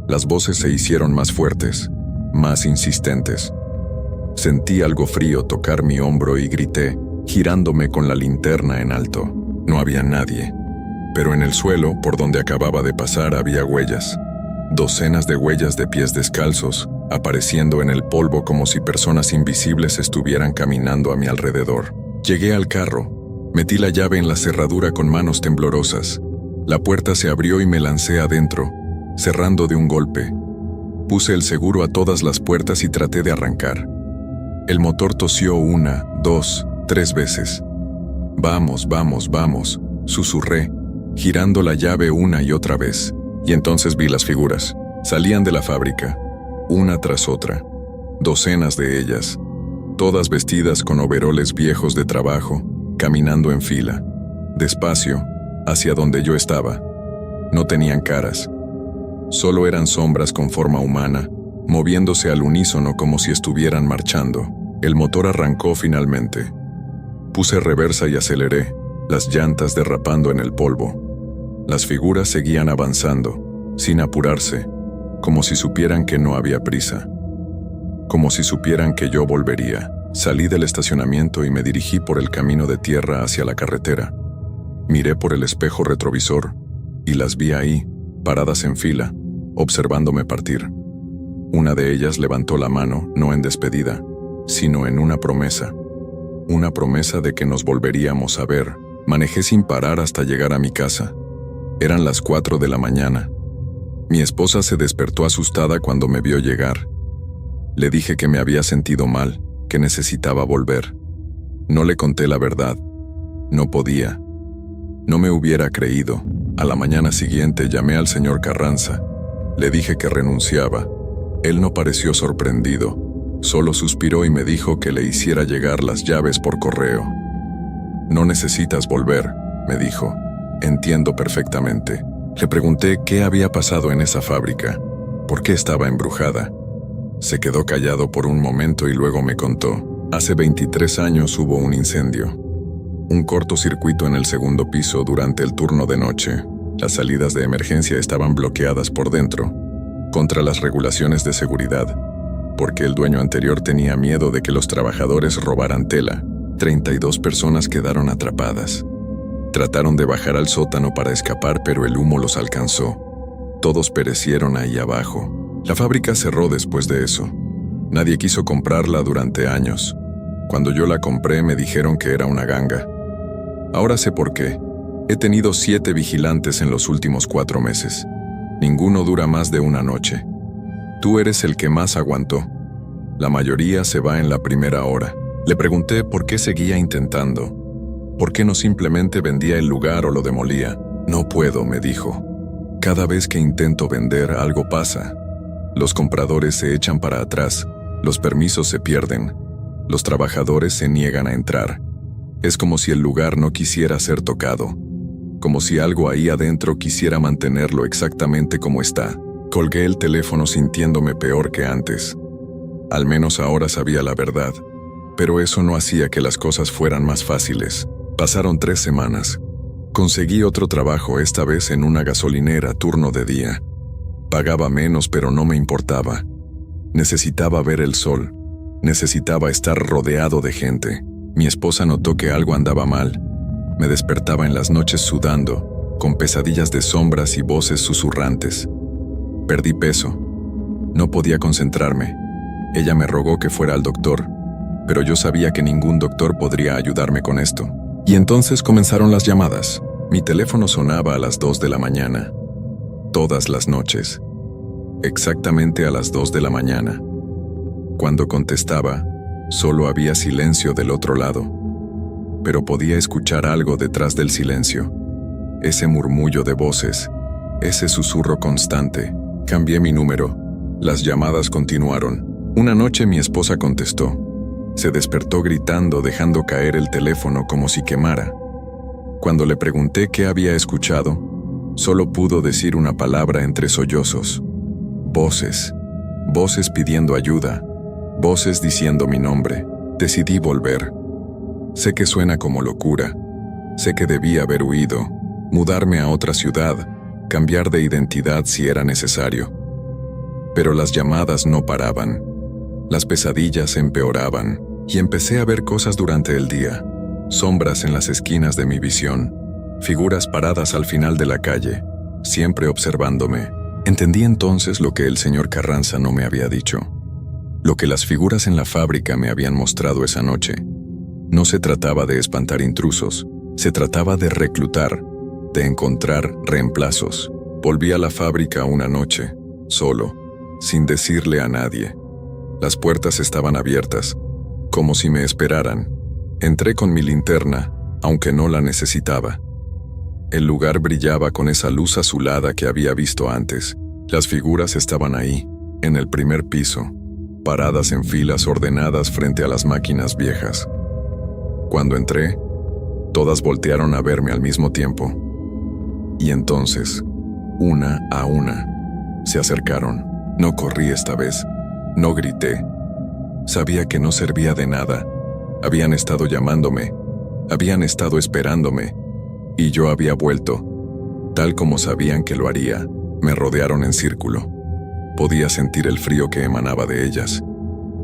Speaker 1: Las voces se hicieron más fuertes, más insistentes. Sentí algo frío tocar mi hombro y grité, girándome con la linterna en alto. No había nadie, pero en el suelo, por donde acababa de pasar, había huellas. Docenas de huellas de pies descalzos, apareciendo en el polvo como si personas invisibles estuvieran caminando a mi alrededor. Llegué al carro, metí la llave en la cerradura con manos temblorosas. La puerta se abrió y me lancé adentro, cerrando de un golpe. Puse el seguro a todas las puertas y traté de arrancar. El motor tosió 1, 2, 3 veces. «Vamos, vamos, vamos», susurré, girando la llave una y otra vez. Y entonces vi las figuras. Salían de la fábrica, una tras otra, docenas de ellas, todas vestidas con overoles viejos de trabajo, caminando en fila, despacio, hacia donde yo estaba. No tenían caras. Solo eran sombras con forma humana, moviéndose al unísono como si estuvieran marchando. El motor arrancó finalmente. Puse reversa y aceleré, las llantas derrapando en el polvo. Las figuras seguían avanzando, sin apurarse, como si supieran que no había prisa. Como si supieran que yo volvería. Salí del estacionamiento y me dirigí por el camino de tierra hacia la carretera. Miré por el espejo retrovisor y las vi ahí, paradas en fila, observándome partir. Una de ellas levantó la mano, no en despedida, sino en una promesa de que nos volveríamos a ver. Manejé sin parar hasta llegar a mi casa. Eran las 4 de la mañana. Mi esposa se despertó asustada cuando me vio llegar. Le dije que me había sentido mal, que necesitaba volver. No le conté la verdad. No podía. No me hubiera creído. A la mañana siguiente llamé al señor Carranza. Le dije que renunciaba. Él no pareció sorprendido. Solo suspiró y me dijo que le hiciera llegar las llaves por correo. «No necesitas volver», me dijo. «Entiendo perfectamente». Le pregunté qué había pasado en esa fábrica, por qué estaba embrujada. Se quedó callado por un momento y luego me contó. Hace 23 años hubo un incendio. Un cortocircuito en el segundo piso durante el turno de noche. Las salidas de emergencia estaban bloqueadas por dentro, contra las regulaciones de seguridad, porque el dueño anterior tenía miedo de que los trabajadores robaran tela. 32 personas quedaron atrapadas. Trataron de bajar al sótano para escapar, pero el humo los alcanzó. Todos perecieron ahí abajo. La fábrica cerró después de eso. Nadie quiso comprarla durante años. Cuando yo la compré me dijeron que era una ganga. Ahora sé por qué. He tenido 7 vigilantes en los últimos 4 meses. Ninguno dura más de una noche. Tú eres el que más aguantó. La mayoría se va en la primera hora. Le pregunté por qué seguía intentando. ¿Por qué no simplemente vendía el lugar o lo demolía? No puedo, me dijo. Cada vez que intento vender, algo pasa. Los compradores se echan para atrás, los permisos se pierden, los trabajadores se niegan a entrar. Es como si el lugar no quisiera ser tocado, como si algo ahí adentro quisiera mantenerlo exactamente como está. Colgué el teléfono sintiéndome peor que antes. Al menos ahora sabía la verdad, pero eso no hacía que las cosas fueran más fáciles. Pasaron 3 semanas. Conseguí otro trabajo, esta vez en una gasolinera, turno de día. Pagaba menos, pero no me importaba. Necesitaba ver el sol. Necesitaba estar rodeado de gente. Mi esposa notó que algo andaba mal. Me despertaba en las noches sudando, con pesadillas de sombras y voces susurrantes. Perdí peso. No podía concentrarme. Ella me rogó que fuera al doctor, pero yo sabía que ningún doctor podría ayudarme con esto. Y entonces comenzaron las llamadas. Mi teléfono sonaba a las 2 de la mañana. Todas las noches. Exactamente a las 2 de la mañana. Cuando contestaba, solo había silencio del otro lado. Pero podía escuchar algo detrás del silencio. Ese murmullo de voces, ese susurro constante. Cambié mi número. Las llamadas continuaron. Una noche mi esposa contestó. Se despertó gritando, dejando caer el teléfono como si quemara. Cuando le pregunté qué había escuchado, solo pudo decir una palabra entre sollozos. Voces. Voces pidiendo ayuda. Voces diciendo mi nombre. Decidí volver. Sé que suena como locura. Sé que debía haber huido, mudarme a otra ciudad, cambiar de identidad si era necesario. Pero las llamadas no paraban. Las pesadillas empeoraban, y empecé a ver cosas durante el día. Sombras en las esquinas de mi visión, figuras paradas al final de la calle, siempre observándome. Entendí entonces lo que el señor Carranza no me había dicho. Lo que las figuras en la fábrica me habían mostrado esa noche. No se trataba de espantar intrusos, se trataba de reclutar, de encontrar reemplazos. Volví a la fábrica una noche, solo, sin decirle a nadie. Las puertas estaban abiertas, como si me esperaran. Entré con mi linterna, aunque no la necesitaba. El lugar brillaba con esa luz azulada que había visto antes. Las figuras estaban ahí, en el primer piso, paradas en filas ordenadas frente a las máquinas viejas. Cuando entré, todas voltearon a verme al mismo tiempo. Y entonces, una a una, se acercaron. No corrí esta vez. No grité. Sabía que no servía de nada. Habían estado llamándome, habían estado esperándome, y yo había vuelto, tal como sabían que lo haría. Me rodearon en círculo. Podía sentir el frío que emanaba de ellas.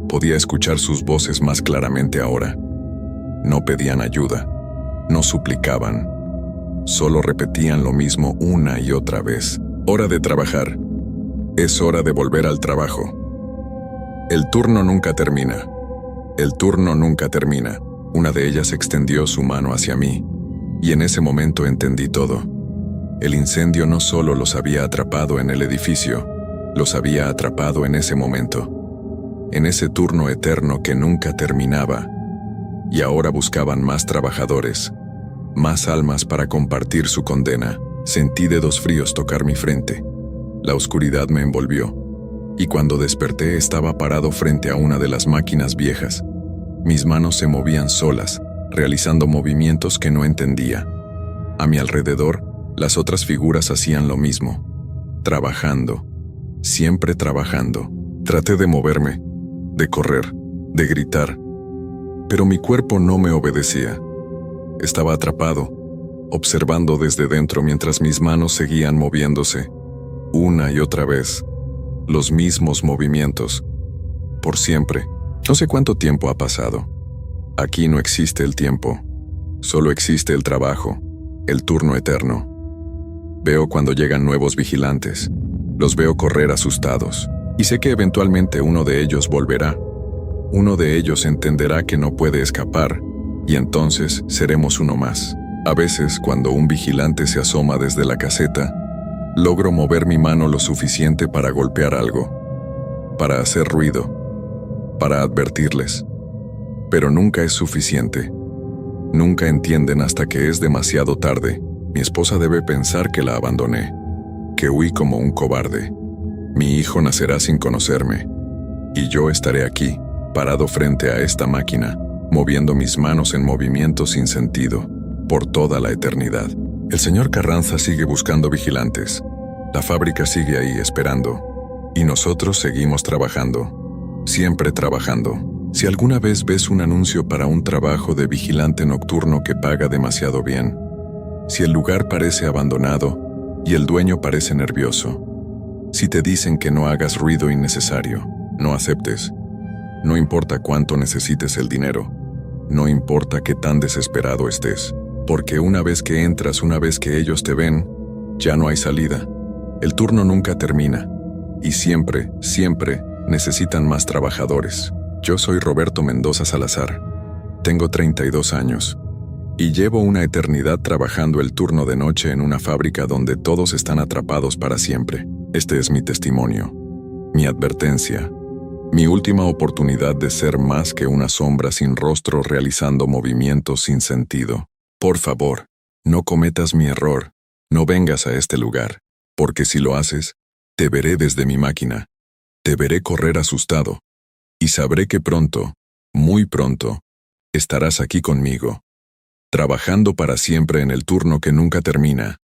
Speaker 1: Podía escuchar sus voces más claramente ahora. No pedían ayuda, no suplicaban, solo repetían lo mismo una y otra vez. Hora de trabajar. Es hora de volver al trabajo. El turno nunca termina. El turno nunca termina. Una de ellas extendió su mano hacia mí, y en ese momento entendí todo. El incendio no solo los había atrapado en el edificio, los había atrapado en ese momento, en ese turno eterno que nunca terminaba, y ahora buscaban más trabajadores, más almas para compartir su condena. Sentí dedos fríos tocar mi frente. La oscuridad me envolvió, y cuando desperté estaba parado frente a una de las máquinas viejas. Mis manos se movían solas, realizando movimientos que no entendía. A mi alrededor, las otras figuras hacían lo mismo, trabajando, siempre trabajando. Traté de moverme, de correr, de gritar, pero mi cuerpo no me obedecía. Estaba atrapado, observando desde dentro mientras mis manos seguían moviéndose, una y otra vez, los mismos movimientos, por siempre. No sé cuánto tiempo ha pasado. Aquí no existe el tiempo, solo existe el trabajo, el turno eterno. Veo cuando llegan nuevos vigilantes, los veo correr asustados, y sé que eventualmente uno de ellos volverá. Uno de ellos entenderá que no puede escapar, y entonces seremos uno más. A veces, cuando un vigilante se asoma desde la caseta, logro mover mi mano lo suficiente para golpear algo. para hacer ruido, para advertirles. Pero nunca es suficiente. Nunca entienden hasta que es demasiado tarde. Mi esposa debe pensar que la abandoné, que huí como un cobarde. Mi hijo nacerá sin conocerme, y yo estaré aquí, parado frente a esta máquina, moviendo mis manos en movimiento sin sentido, por toda la eternidad. El señor Carranza sigue buscando vigilantes. La fábrica sigue ahí esperando, y nosotros seguimos trabajando, siempre trabajando. Si alguna vez ves un anuncio para un trabajo de vigilante nocturno que paga demasiado bien, si el lugar parece abandonado y el dueño parece nervioso, si te dicen que no hagas ruido innecesario, no aceptes. No importa cuánto necesites el dinero, no importa qué tan desesperado estés, porque una vez que entras, una vez que ellos te ven, ya no hay salida. El turno nunca termina, y siempre, siempre necesitan más trabajadores. Yo soy Roberto Mendoza Salazar. Tengo 32 años y llevo una eternidad trabajando el turno de noche en una fábrica donde todos están atrapados para siempre. Este es mi testimonio, mi advertencia, mi última oportunidad de ser más que una sombra sin rostro realizando movimientos sin sentido. Por favor, no cometas mi error, no vengas a este lugar, porque si lo haces, te veré desde mi máquina, te veré correr asustado, y sabré que pronto, muy pronto, estarás aquí conmigo, trabajando para siempre en el turno que nunca termina,